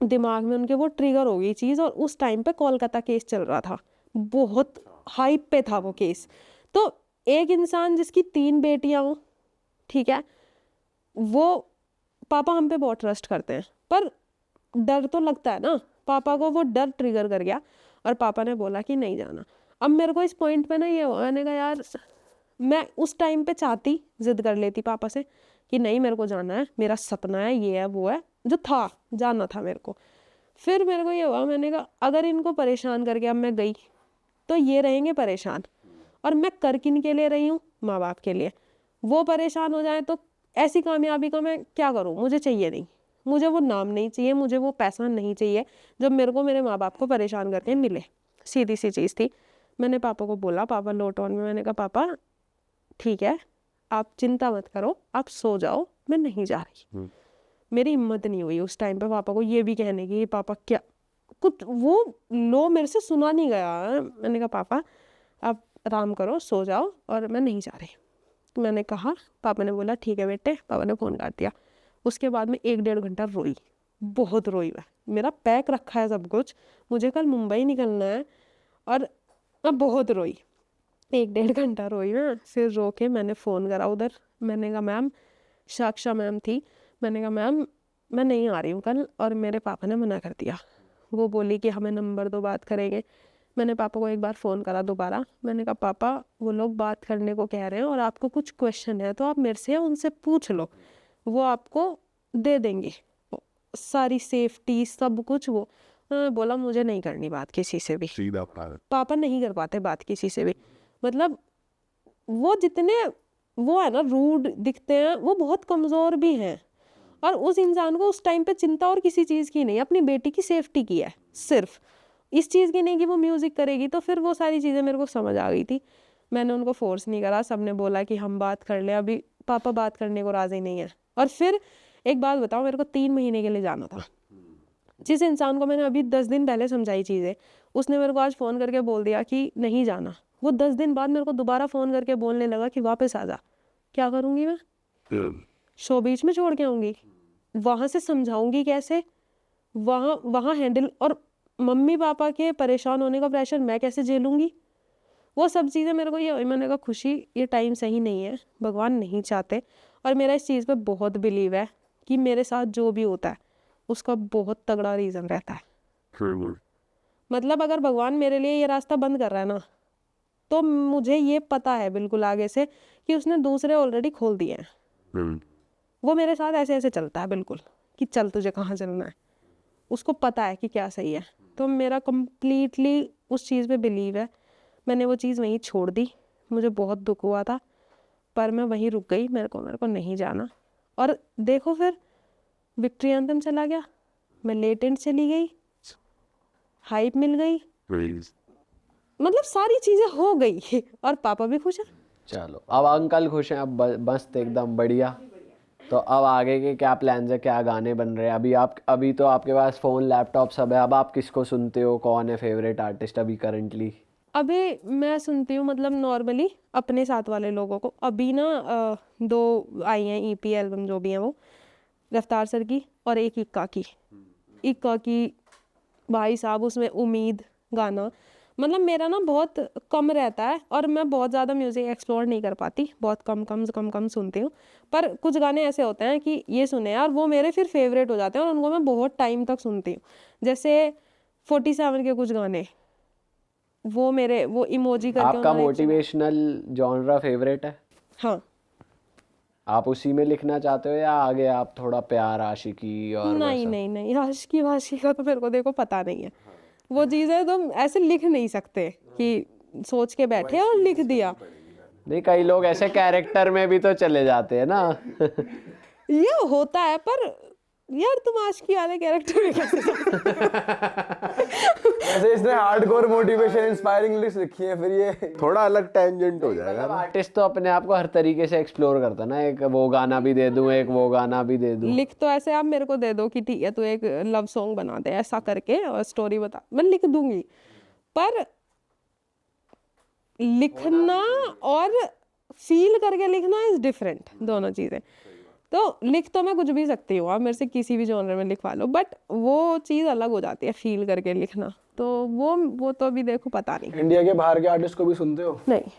दिमाग में उनके वो ट्रिगर हो गई चीज़। और उस टाइम पे कोलकाता केस चल रहा था, बहुत हाइप पे था वो केस। तो एक इंसान जिसकी 3 बेटियां हो, ठीक है, वो पापा हम पे बहुत ट्रस्ट करते हैं, पर डर तो लगता है ना, पापा को वो डर ट्रिगर कर गया और पापा ने बोला कि नहीं जाना। अब मेरे को इस पॉइंट पे ना ये हुआ, मैंने कहा यार मैं उस टाइम पे चाहती, जिद कर लेती पापा से कि नहीं मेरे को जाना है, मेरा सपना है, ये है वो है, जो था जाना था मेरे को। फिर मेरे को ये हुआ, मैंने कहा अगर इनको परेशान करके अब मैं गई तो ये रहेंगे परेशान, और मैं कर किन के लिए रही हूँ, माँ बाप के लिए। वो परेशान हो जाए तो ऐसी कामयाबी को मैं क्या करूँ, मुझे चाहिए नहीं, मुझे वो नाम नहीं चाहिए, मुझे वो पैसा नहीं चाहिए जब मेरे को मेरे माँ बाप को परेशान करके मिले। सीधी सी चीज़ थी। मैंने पापा को बोला, पापा लो टोन में, मैंने कहा पापा ठीक है, आप चिंता मत करो, आप सो जाओ, मैं नहीं जा रही। मेरी हिम्मत नहीं हुई उस टाइम पे पापा को ये भी कहने की, पापा क्या कुछ वो लो मेरे से सुना नहीं गया। मैंने कहा पापा आप आराम करो, सो जाओ, और मैं नहीं जा रही। तो मैंने कहा, पापा ने बोला ठीक है बेटे, पापा ने फ़ोन काट दिया। उसके बाद में 1-1.5 घंटा रोई, बहुत रोई मैं, मेरा पैक रखा है सब कुछ, मुझे कल मुंबई निकलना है, और अब बहुत रोई, 1-1.5 घंटा रोई मैं। फिर रो के मैंने फ़ोन करा उधर, मैंने कहा मैम, साक्षा मैम थी, मैंने कहा मैम मैं नहीं आ रही हूँ कल, और मेरे पापा ने मना कर दिया। वो बोली कि हमें नंबर दो, बात करेंगे। मैंने पापा को एक बार फ़ोन करा दोबारा, मैंने कहा पापा वो लोग बात करने को कह रहे हैं, और आपको कुछ क्वेश्चन है तो आप मेरे से उनसे पूछ लो, वो आपको दे देंगे सारी सेफ्टी सब कुछ। वो बोला मुझे नहीं करनी बात किसी से भी। सीधा पागल। पापा नहीं कर पाते बात किसी से भी, मतलब वो जितने वो है ना रूड दिखते हैं, वो बहुत कमज़ोर भी हैं। और उस इंसान को उस टाइम पे चिंता और किसी चीज़ की नहीं, अपनी बेटी की सेफ्टी की है सिर्फ, इस चीज़ की नहीं कि वो म्यूज़िक करेगी। तो फिर वो सारी चीज़ें मेरे को समझ आ गई थी। मैंने उनको फोर्स नहीं करा, सब ने बोला कि हम बात कर लें, अभी पापा बात करने को राज़ी नहीं है। और फिर एक बात बताओ, मेरे को 3 महीने के लिए जाना था। जिस इंसान को मैंने अभी 10 दिन पहले समझाई चीज़ें, उसने मेरे को आज फ़ोन करके बोल दिया कि नहीं जाना। वो 10 दिन बाद मेरे को दोबारा फ़ोन करके बोलने लगा कि वापस आ जा। क्या करूँगी मैं? शो बीच में छोड़ के आऊँगी? वहाँ से समझाऊँगी कैसे? वहाँ हैंडल, और मम्मी पापा के परेशान होने का प्रेशर मैं कैसे झेलूँगी? वो सब चीज़ें मेरे को ये हुई। मैंने कहा खुशी, ये टाइम सही नहीं है, भगवान नहीं चाहते। और मेरा इस चीज़ पे बहुत बिलीव है कि मेरे साथ जो भी होता है उसका बहुत तगड़ा रीज़न रहता है। मतलब अगर भगवान मेरे लिए ये रास्ता बंद कर रहा है ना, तो मुझे ये पता है बिल्कुल आगे से कि उसने दूसरे ऑलरेडी खोल दिए हैं। वो मेरे साथ ऐसे ऐसे चलता है बिल्कुल कि चल तुझे कहाँ चलना है, उसको पता है कि क्या सही है। तो मेरा कम्प्लीटली उस चीज़ पे बिलीव है। मैंने वो चीज़ वहीं छोड़ दी, मुझे बहुत दुख हुआ था, पर मैं वहीं रुक गई, मेरे को नहीं जाना। और देखो फिर विक्ट्री एंथम चला गया, मैं लेटेंट चली गई, हाइप मिल गई, मतलब सारी चीज़ें हो गई, और पापा भी खुश हैं। चलो अब अंकल खुश हैं, अब मस्त एकदम बढ़िया। तो अब आगे के क्या प्लान्स है, क्या गाने बन रहे हैं? अभी तो आपके पास फ़ोन लैपटॉप सब है, अब आप किसको सुनते हो? कौन है फेवरेट आर्टिस्ट अभी करंटली? अभी मैं सुनती हूँ मतलब नॉर्मली अपने साथ वाले लोगों को। अभी ना 2 आई हैं EP एल्बम जो भी हैं, वो रफ्तार सर की और एक इक्का की भाई साहब, उसमें उम्मीद गाना, मतलब मेरा ना बहुत कम रहता है और मैं बहुत ज़्यादा म्यूज़िक एक्सप्लोर नहीं कर पाती, बहुत कम सुनती हूँ। पर कुछ गाने ऐसे होते हैं कि ये सुने और वो मेरे फिर फेवरेट हो जाते हैं और उनको मैं बहुत टाइम तक सुनती हूँ। जैसे 47 के कुछ गाने, वो मेरे वो इमोजी करके आपका उन्होंने- मोटिवेशनल जॉनरा फेवरेट है? हाँ। आप उसी में लिखना चाहते हो या आगे आप थोड़ा प्यार आशिकी और नहीं वैसा? नहीं नहीं, आशिकी वाशिकी का तो मेरे को देखो पता नहीं है। वो चीज़ें तुम ऐसे लिख नहीं सकते कि सोच के बैठे और लिख दिया। नहीं, कई लोग ऐसे कैरेक्टर में भी तो चले जाते हैं ना। ये होता है, पर यार तुम आशिकी वाले कैरेक्टर में कैसे ऐसे इसने हार्डकोर मोटिवेशन इंस्पायरिंग लिस्ट लिखी है, फिर ये थोड़ा अलग टेंजेंट हो जाएगा ना। आर्टिस्ट तो अपने आप को हर तरीके से एक्सप्लोर करता है ना, एक वो गाना भी दे दूं, एक वो गाना भी दे दूं। लिख तो ऐसे आप मेरे को दे दो कि ठीक है तू एक लव सॉन्ग बना दे ऐसा करके और स्टोरी बता, मैं लिख दूंगी। पर लिखना और फील करके लिखना इज डिफरेंट, दोनों चीज़ें। तो लिख तो मैं कुछ भी सकती हूँ, आप मेरे से किसी भी जॉनर में लिखवा लो, बट वो चीज़ अलग हो जाती है फील करके लिखना। तो वो तो अभी देखो पता नहीं। इंडिया के बाहर के आर्टिस्ट को भी सुनते हो? नहीं,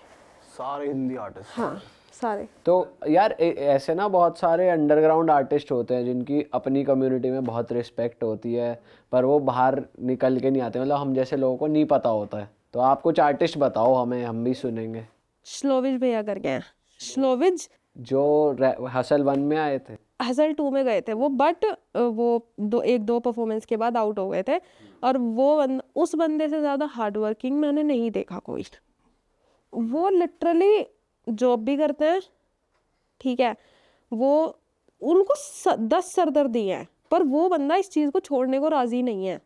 सारे हिंदी आर्टिस्ट? हाँ सारे। तो यार ऐसे ना बहुत सारे अंडरग्राउंड आर्टिस्ट होते हैं जिनकी अपनी कम्युनिटी में बहुत रिस्पेक्ट होती है, पर वो बाहर निकल के नहीं आते, मतलब हम जैसे लोगों को नहीं पता होता है। तो आप कुछ आर्टिस्ट बताओ हमें, हम भी सुनेंगे। स्लोविज भैया करके हैं, स्लोविज जो हसल 1 में आए थे, हसल 2 में गए थे वो, बट वो एक दो परफॉर्मेंस के बाद आउट हो गए थे। और उस बंदे से ज़्यादा हार्ड वर्किंग मैंने नहीं देखा कोई। वो लिटरली जॉब भी करते हैं, ठीक है, वो उनको 10 सरदर्दी हैं, पर वो बंदा इस चीज़ को छोड़ने को राज़ी नहीं है।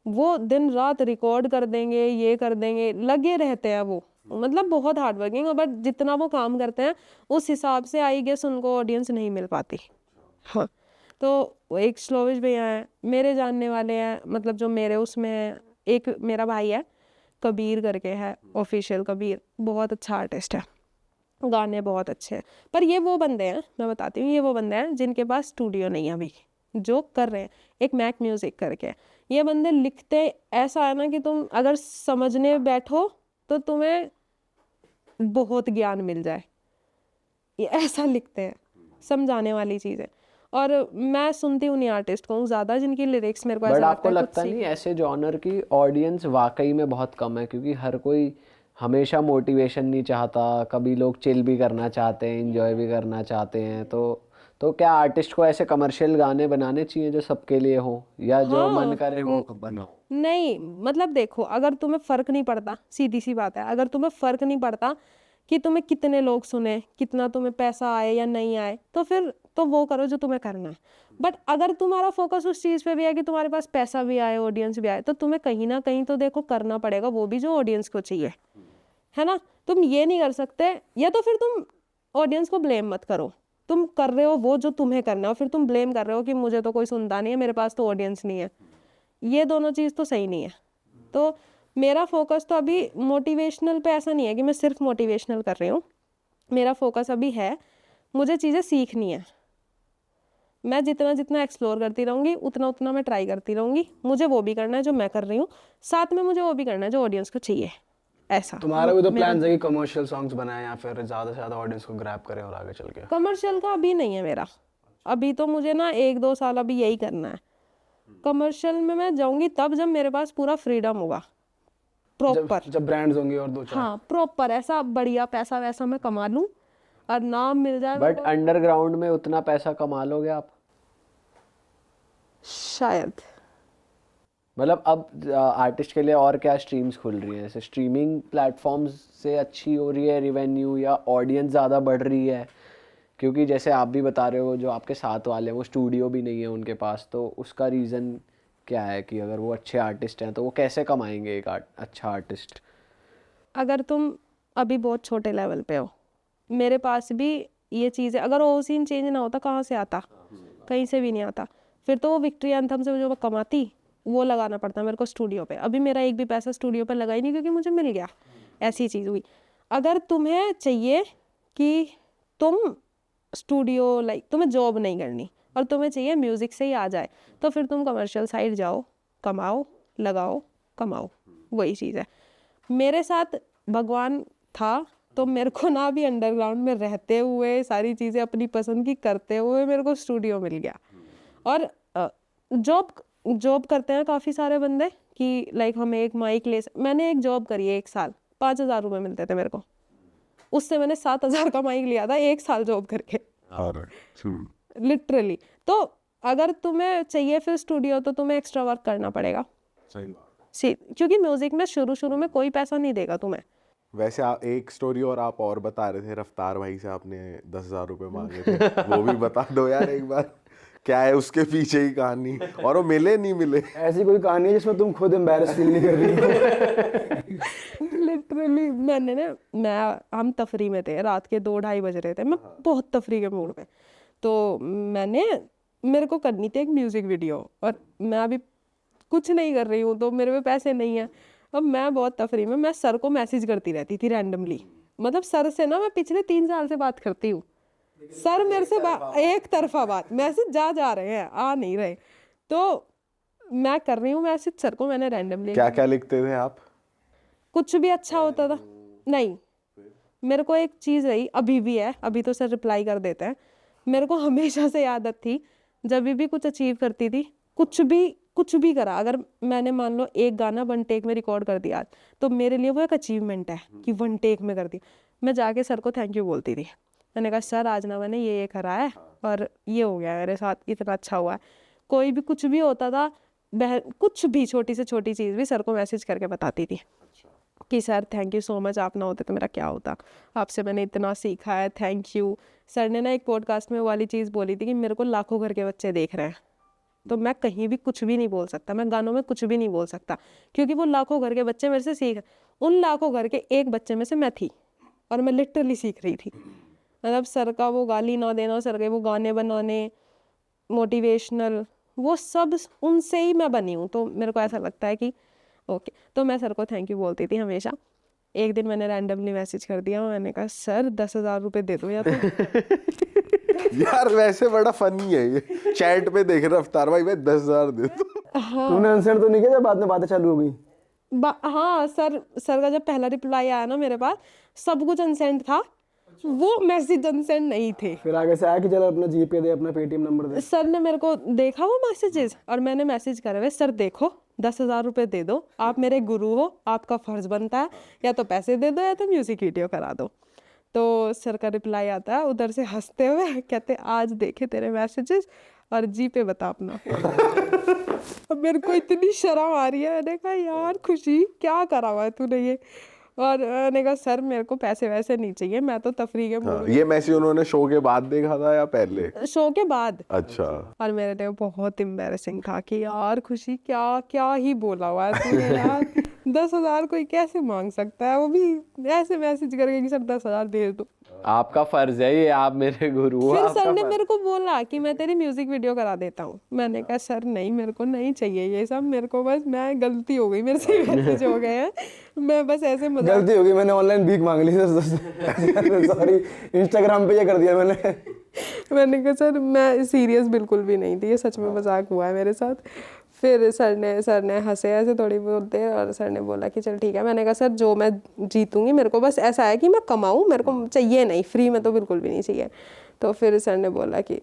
वो दिन रात रिकॉर्ड कर देंगे, ये कर देंगे, लगे रहते हैं वो, मतलब बहुत हार्ड वर्किंग। बट जितना वो काम करते हैं उस हिसाब से आई गेस उनको ऑडियंस नहीं मिल पाती। हाँ, तो एक स्लोविश भैया हैं मेरे जानने वाले हैं, मतलब जो मेरे उसमें है। एक मेरा भाई है कबीर करके है, ऑफिशियल कबीर, बहुत अच्छा आर्टिस्ट है, गाने बहुत अच्छे हैं। पर ये वो बंदे हैं, मैं बताती हूँ, ये वो बंदे हैं जिनके पास स्टूडियो नहीं है अभी, जो कर रहे हैं। एक मैक म्यूज़िक करके, ये बंदे लिखते ऐसा है ना कि तुम अगर समझने बैठो तो तुम्हें बहुत ज्ञान मिल जाए, ये ऐसा लिखते हैं, समझाने वाली चीज़ें। और मैं सुनती हूँ नहीं आर्टिस्ट को ज़्यादा जिनकी लिरिक्स मेरे को ऐसा बट लगता आपको है लगता नहीं ऐसे जॉनर की ऑडियंस वाकई में बहुत कम है? क्योंकि हर कोई हमेशा मोटिवेशन नहीं चाहता, कभी लोग चिल भी करना चाहते हैं, एंजॉय भी करना चाहते हैं। तो क्या आर्टिस्ट को ऐसे कमर्शियल गाने बनाने चाहिए जो सबके लिए हो, या जो मन करे वो बनाओ? नहीं, मतलब देखो, अगर तुम्हें फ़र्क नहीं पड़ता, सीधी सी बात है, अगर तुम्हें फ़र्क नहीं पड़ता कि तुम्हें कितने लोग सुने, कितना तुम्हें पैसा आए या नहीं आए, तो फिर तो वो करो जो तुम्हें करना है। बट अगर तुम्हारा फोकस उस चीज़ पे भी है कि तुम्हारे पास पैसा भी आए, ऑडियंस भी आए, तो तुम्हें कहीं ना कहीं तो देखो करना पड़ेगा वो भी जो ऑडियंस को चाहिए, है ना। तुम ये नहीं कर सकते, या तो फिर तुम ऑडियंस को ब्लेम मत करो, तुम कर रहे हो वो जो तुम्हें करना है, फिर तुम ब्लेम कर रहे हो कि मुझे तो कोई सुनता नहीं है, मेरे पास तो ऑडियंस नहीं है। ये दोनों चीज़ तो सही नहीं है। तो मेरा फोकस तो अभी मोटिवेशनल पे ऐसा नहीं है कि मैं सिर्फ मोटिवेशनल कर रही हूँ, मेरा फोकस अभी है मुझे चीज़ें सीखनी है। मैं जितना जितना एक्सप्लोर करती रहूँगी उतना उतना मैं ट्राई करती रहूँगी। मुझे वो भी करना है जो मैं कर रही हूँ, साथ में मुझे वो भी करना है जो ऑडियंस को चाहिए। ऐसा तुम्हारा भी तो प्लान है कि कमर्शियल सॉन्ग्स बनाए या फिर ज़्यादा से ज़्यादा ऑडियंस को ग्रैब करें और आगे चल के? कमर्शियल का अभी नहीं है मेरा, अभी तो मुझे ना 1-2 साल अभी यही करना है। कमर्शियल में मैं जाऊँगी तब जब मेरे पास पूरा फ्रीडम होगा, प्रॉपर। जब ब्रांड्स होंगे और 2-4। हाँ, प्रॉपर ऐसा बढ़िया पैसा वैसा मैं कमा लूँ और नाम मिल जाए। बट अंडरग्राउंड में उतना पैसा कमा लोगे आप? शायद। मतलब अब आर्टिस्ट के लिए और क्या स्ट्रीम्स खुल रही हैं? जैसे स्ट्रीमिंग प्लेटफॉर्म्स से अच्छी हो रही है रिवेन्यू, या ऑडियंस ज़्यादा बढ़ रही है? क्योंकि जैसे आप भी बता रहे हो, जो आपके साथ वाले हैं वो स्टूडियो भी नहीं है उनके पास, तो उसका रीज़न क्या है कि अगर वो अच्छे आर्टिस्ट हैं तो वो कैसे कमाएंगे एक अच्छा आर्टिस्ट? अगर तुम अभी बहुत छोटे लेवल पे हो, मेरे पास भी ये चीज़ है, अगर वो सीन चेंज ना होता कहाँ से आता, कहीं से भी नहीं आता। फिर तो वो विक्ट्री एंथम से जो मैं कमाती वो लगाना पड़ता मेरे को स्टूडियो पे। अभी मेरा एक भी पैसा स्टूडियो पे लगा ही नहीं क्योंकि मुझे मिल गया, ऐसी चीज़ हुई। अगर तुम्हें चाहिए कि तुम स्टूडियो तुम्हें जॉब नहीं करनी और तुम्हें चाहिए म्यूज़िक से ही आ जाए, तो फिर तुम कमर्शियल साइड जाओ, कमाओ, लगाओ, कमाओ, वही चीज़ है। मेरे साथ भगवान था तो मेरे को ना भी अंडरग्राउंड में रहते हुए सारी चीज़ें अपनी पसंद की करते हुए मेरे को स्टूडियो मिल गया। और जॉब करते हैं काफ़ी सारे बंदे कि हमें एक माइक मैंने एक जॉब करी है 1 साल, 5,000 रुपये मिलते थे मेरे को, उससे मैंने 7,000 का माइक लिया था 1 साल जॉब करके, लिटरली। तो अगर तुम्हें चाहिए फिर स्टूडियो तो तुम्हें एक्स्ट्रा वर्क करना पड़ेगा, क्योंकि म्यूजिक में शुरू में कोई पैसा नहीं देगा तुम्हें। वैसे एक स्टोरी और बता रहे थे, रफ्तार भाई से आपने 10,000 रुपये मांगे थे, वो भी बता दो यार एक बार, क्या है उसके पीछे ही कहानी, और वो मिले नहीं मिले? ऐसी कोई कहानी है जिसमें तुम खुद एम्बैरेस फील नहीं कर रही हो? लिटरली हम तफरी में थे, रात के 2-2:30 बज रहे थे, मैं बहुत तफरी के मूड में, तो मेरे को करनी थी एक म्यूज़िक वीडियो और मैं अभी कुछ नहीं कर रही हूँ, तो मेरे पे पैसे नहीं है। अब मैं बहुत तफरी में, मैं सर को मैसेज करती रहती थी रैंडमली, मतलब सर से ना मैं पिछले 3 साल से बात करती हूँ, सर मेरे से एक तरफा बात, मैसेज जा रहे हैं, आ नहीं रहे, तो मैं कर रही हूँ मैसेज सर को, मैंने रैंडमली। क्या क्या लिखते थे आप? कुछ भी अच्छा होता था नहीं। मेरे को एक चीज़ रही, अभी भी है, अभी तो सर रिप्लाई कर देते हैं, मेरे को हमेशा से आदत थी जब भी कुछ अचीव करती थी, कुछ भी करा, अगर मैंने मान लो एक गाना 1 टेक में रिकॉर्ड कर दिया तो मेरे लिए वो एक अचीवमेंट है कि 1 टेक में कर दिया। मैं जाके सर को थैंक यू बोलती थी मैंने कहा सर आज ना मैंने ये करा है और ये हो गया मेरे साथ, इतना अच्छा हुआ है। कोई भी कुछ भी होता था, बहन कुछ भी छोटी से छोटी चीज़ भी सर को मैसेज करके बताती थी कि sir thank you so much, आप ना होते तो मेरा क्या होता, आपसे मैंने इतना सीखा है, थैंक यू। सर ने ना एक पॉडकास्ट में वो वाली चीज़ बोली थी कि मेरे को लाखों घर के बच्चे देख रहे हैं, तो मैं कहीं भी कुछ भी नहीं बोल सकता, मैं गानों में कुछ भी नहीं बोल सकता, क्योंकि वो लाखों घर के बच्चे मेरे से सीख, उन लाखों घर के एक बच्चे में से मैं थी और मैं लिटरली सीख रही थी। मतलब सर का वो गाली ना देना, सर के वो गाने बनाने मोटिवेशनल, वो सब उनसे ही मैं बनी हूँ। तो मेरे को ऐसा लगता है कि ओके, तो मैं सर को थैंक यू बोलती थी हमेशा। एक दिन मैंने रैंडमली मैसेज कर दिया, मैंने कहा सर 10,000 रुपये दे दो या तो यार वैसे बड़ा फनी है ये, चैट पे देख रफ्तार भाई 10,000 दे दो। तूने आंसर तो नहीं किया जब बाद में बातें चालू हो गई? हाँ सर का जब पहला रिप्लाई आया ना मेरे पास, सब कुछ अनसेंड था, वो मैसेज अनसेंड नहीं थे। फिर आगे से आया कि चल अपना जीपे दे, अपना पेटीएम नंबर दे। सर ने मेरे को देखा वो मैसेजेस और मैंने मैसेज करे हुए, सर देखो 10,000 रुपये दे दो, आप मेरे गुरु हो, आपका फर्ज बनता है या तो पैसे दे दो या तो म्यूजिक वीडियो करा दो। तो सर का रिप्लाई आता है उधर से हंसते हुए, कहते आज देखे तेरे मैसेजेस और जी पे बता अपना। अब मेरे को इतनी शर्म आ रही है, मैंने कहा यार खुशी क्या करा हुआ है तूने ये, और मैंने कहा सर मेरे को पैसे वैसे नहीं चाहिए, मैं तो तफरीह के मूड ये मैसेज उन्होंने शो के बाद देखा था या पहले? शो के बाद। अच्छा। और मेरे लिए बहुत एम्बैरेसिंग था कि यार खुशी क्या क्या ही बोला हुआ है तूने यार। 10,000 कोई कैसे मांग सकता है, वो भी ऐसे मैसेज करके कि सर 10,000 दे दो। आपका फर्ज है ये, आप मेरे गुरु हो। फिर आपका सर ने मेरे को बोला कि मैं तेरी म्यूजिक वीडियो करा देता हूँ। मैंने कहा सर नहीं, मेरे को नहीं चाहिए ये सब, मेरे को बस, मैं गलती हो गई, मेरे से मैसेज हो गए हैं, मैं बस ऐसे मजाक। गलती हो गई, मैंने ऑनलाइन भीख मांग ली सॉरी, इंस्टाग्राम पे ये कर दिया मैंने। मैंने कहा सर मैं सीरियस बिल्कुल भी नहीं थी, ये सच में मजाक हुआ है मेरे साथ। फिर सर ने हंसे ऐसे थोड़ी बहुत देर और सर ने बोला कि चल ठीक है। मैंने कहा सर जो मैं जीतूंगी, मेरे को बस ऐसा है कि मैं कमाऊँ, मेरे को चाहिए नहीं, फ्री में तो बिल्कुल भी नहीं चाहिए। तो फिर सर ने बोला कि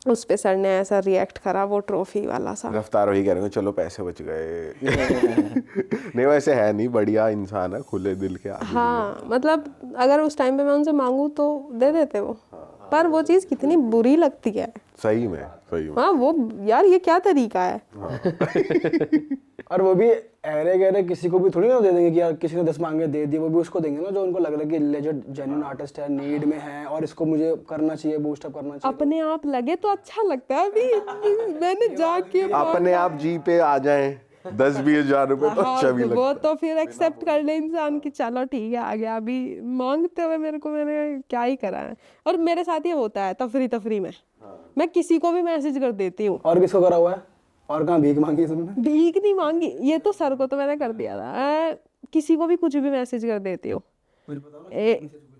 उस पे सर ने ऐसा रिएक्ट करा वो ट्रॉफी वाला सा। रफ्तार वही कह रहे हो चलो पैसे बच गए। नहीं वैसे है नहीं, बढ़िया इंसान है, खुले दिल के आदमी। हाँ मतलब अगर उस टाइम पे मैं उनसे मांगू तो दे देते वो, पर वो चीज़ कितनी बुरी लगती है। सही में हाँ वो यार ये क्या तरीका है। और वो भी अरे गहरे किसी को भी थोड़ी ना दे देंगे कि यार किसी ने 10 मांगे दे दिए, वो भी उसको देंगे ना जो उनको लग रहा है कि लेजेंड जेन्युइन आर्टिस्ट है, नीड में है और इसको मुझे करना चाहिए, बूस्ट अप करना चाहिए। अपने आप लगे तो अच्छा लगता है। अभी मैंने जाके अपने आप जी पे आ जाए 10-20 हजार रुपए तो अच्छा भी लगता वो तो फिर एक्सेप्ट कर ले इंसान कि चलो ठीक है आ गया। अभी मांगते हुए मेरे को, मैंने क्या ही करा है। और मेरे साथ ये होता है तफरी में, मैं किसी को भी मैसेज कर देती हूँ। और किसको करा हुआ है? और कहाँ भीख मांगी तुमने? भीख नहीं मांगी, ये तो सर को तो मैंने कर दिया था। किसी को भी कुछ भी मैसेज कर देती हूँ।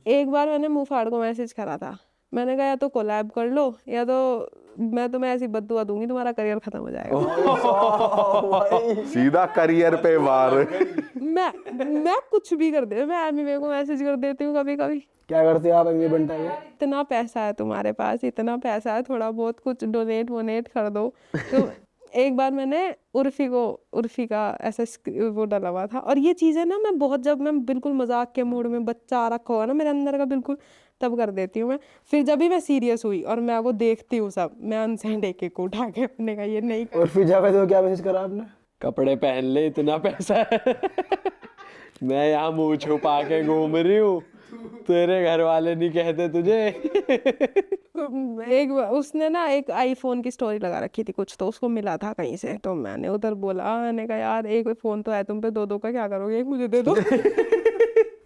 एक बार मैंने मुंह फाड़ को मैसेज करा था, मैंने कहा या तो कोलैब कर लो या तो मैं तुम्हें ऐसी बद्दुआ दूंगी तुम्हारा करियर खत्म हो जाएगा। सीधा करियर पे वार। मैं कुछ भी कर दे, मैं एमिवे को मैसेज कर देती हूँ कभी कभी। क्या करते हो आप एमए बनता है? इतना पैसा है तुम्हारे पास, इतना पैसा है, थोड़ा बहुत कुछ डोनेट कर दो। तो एक बार मैंने उर्फी का ऐसा वो डाला हुआ था। और ये चीज़ें ना मैं बहुत, जब मैं बिल्कुल मजाक के मूड में, बच्चा आ रखा हुआ ना मेरे अंदर का बिल्कुल, तब कर देती हूँ मैं। फिर जब भी मैं सीरियस हुई और मैं वो देखती हूँ सब, मैं अनसेंड एक को उठा के अपने का ये नहीं कर। उर्फी जावेद को क्या मैसेज करा आपने? कपड़े पहन ले, इतना पैसा है। मैं यहाँ मुंह छुपा के घूम रही हूँ, तेरे घर वाले नहीं कहते तुझे। एक उसने ना एक आईफोन की स्टोरी लगा रखी थी कुछ, तो उसको मिला था कहीं से, तो मैंने उधर बोला, मैंने कहा यार एक फोन तो है तुम पे, दो का क्या करोगे, एक मुझे दे दो।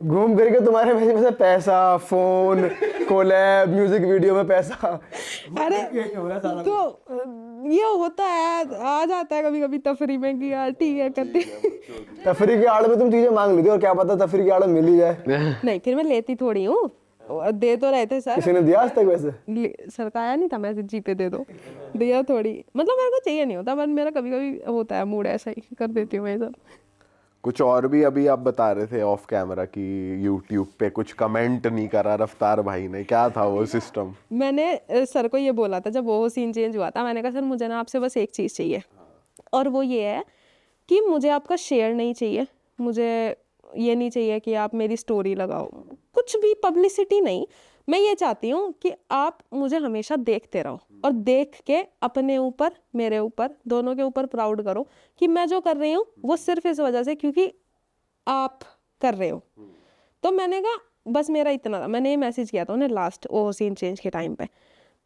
घूम करके तुम्हारे में से पैसा, फोन, कोलैब, म्यूजिक वीडियो में पैसा। अरे तो ये होता है, आ जाता है कभी कभी तफरी में कि यार ठीक है करती। तफरी की आड़ में तुम चीजें मांग लेती हो और क्या पता तफरी की आड़ में मिल ही जाए। नहीं फिर मैं लेती थोड़ी हूँ, दे तो रहे थे सर। किसी ने दिया आज तक वैसे? सर का आया नहीं था मैसेज, जी पे दे दो, दिया थोड़ी, मतलब मेरे को चाहिए नहीं होता, पर मेरा कभी कभी होता है मूड ऐसा ही, कर देती हूँ मैं सब। कुछ और भी अभी आप बता रहे थे ऑफ कैमरा कि यूट्यूब पे कुछ कमेंट नहीं करा रफ्तार भाई ने, क्या था वो सिस्टम? मैंने सर को ये बोला था जब वो सीन चेंज हुआ था, मैंने कहा सर मुझे ना आपसे बस एक चीज़ चाहिए, और वो ये है कि मुझे आपका शेयर नहीं चाहिए, मुझे ये नहीं चाहिए कि आप मेरी स्टोरी लगाओ, कुछ भी पब्लिसिटी नहीं, मैं ये चाहती हूँ कि आप मुझे हमेशा देखते रहो और देख के अपने ऊपर, मेरे ऊपर, दोनों के ऊपर प्राउड करो कि मैं जो कर रही हूँ वो सिर्फ इस वजह से क्योंकि आप कर रहे हो। तो मैंने कहा बस मेरा इतना था, मैंने ये मैसेज किया था उन्हें लास्ट वो सीन चेंज के टाइम पे।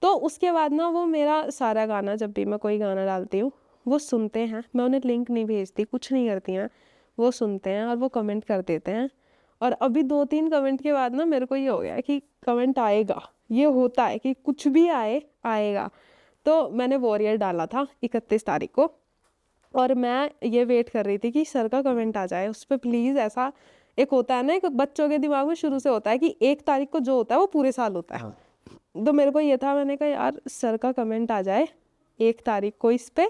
तो उसके बाद ना वो मेरा सारा गाना, जब भी मैं कोई गाना डालती हूँ वो सुनते हैं, मैं उन्हें लिंक नहीं भेजती, कुछ नहीं करती हैं, वो सुनते हैं और वो कमेंट कर देते हैं। और अभी 2-3 कमेंट के बाद ना मेरे को ये हो गया है कि कमेंट आएगा, ये होता है कि कुछ भी आए आएगा। तो मैंने वॉरियर डाला था 31 तारीख को और मैं ये वेट कर रही थी कि सर का कमेंट आ जाए उस पर प्लीज़। ऐसा एक होता है ना, एक बच्चों के दिमाग में शुरू से होता है कि 1 तारीख को जो होता है वो पूरे साल होता है। तो मेरे को ये था, मैंने कहा यार सर का कमेंट आ जाए 1 तारीख को इस पे।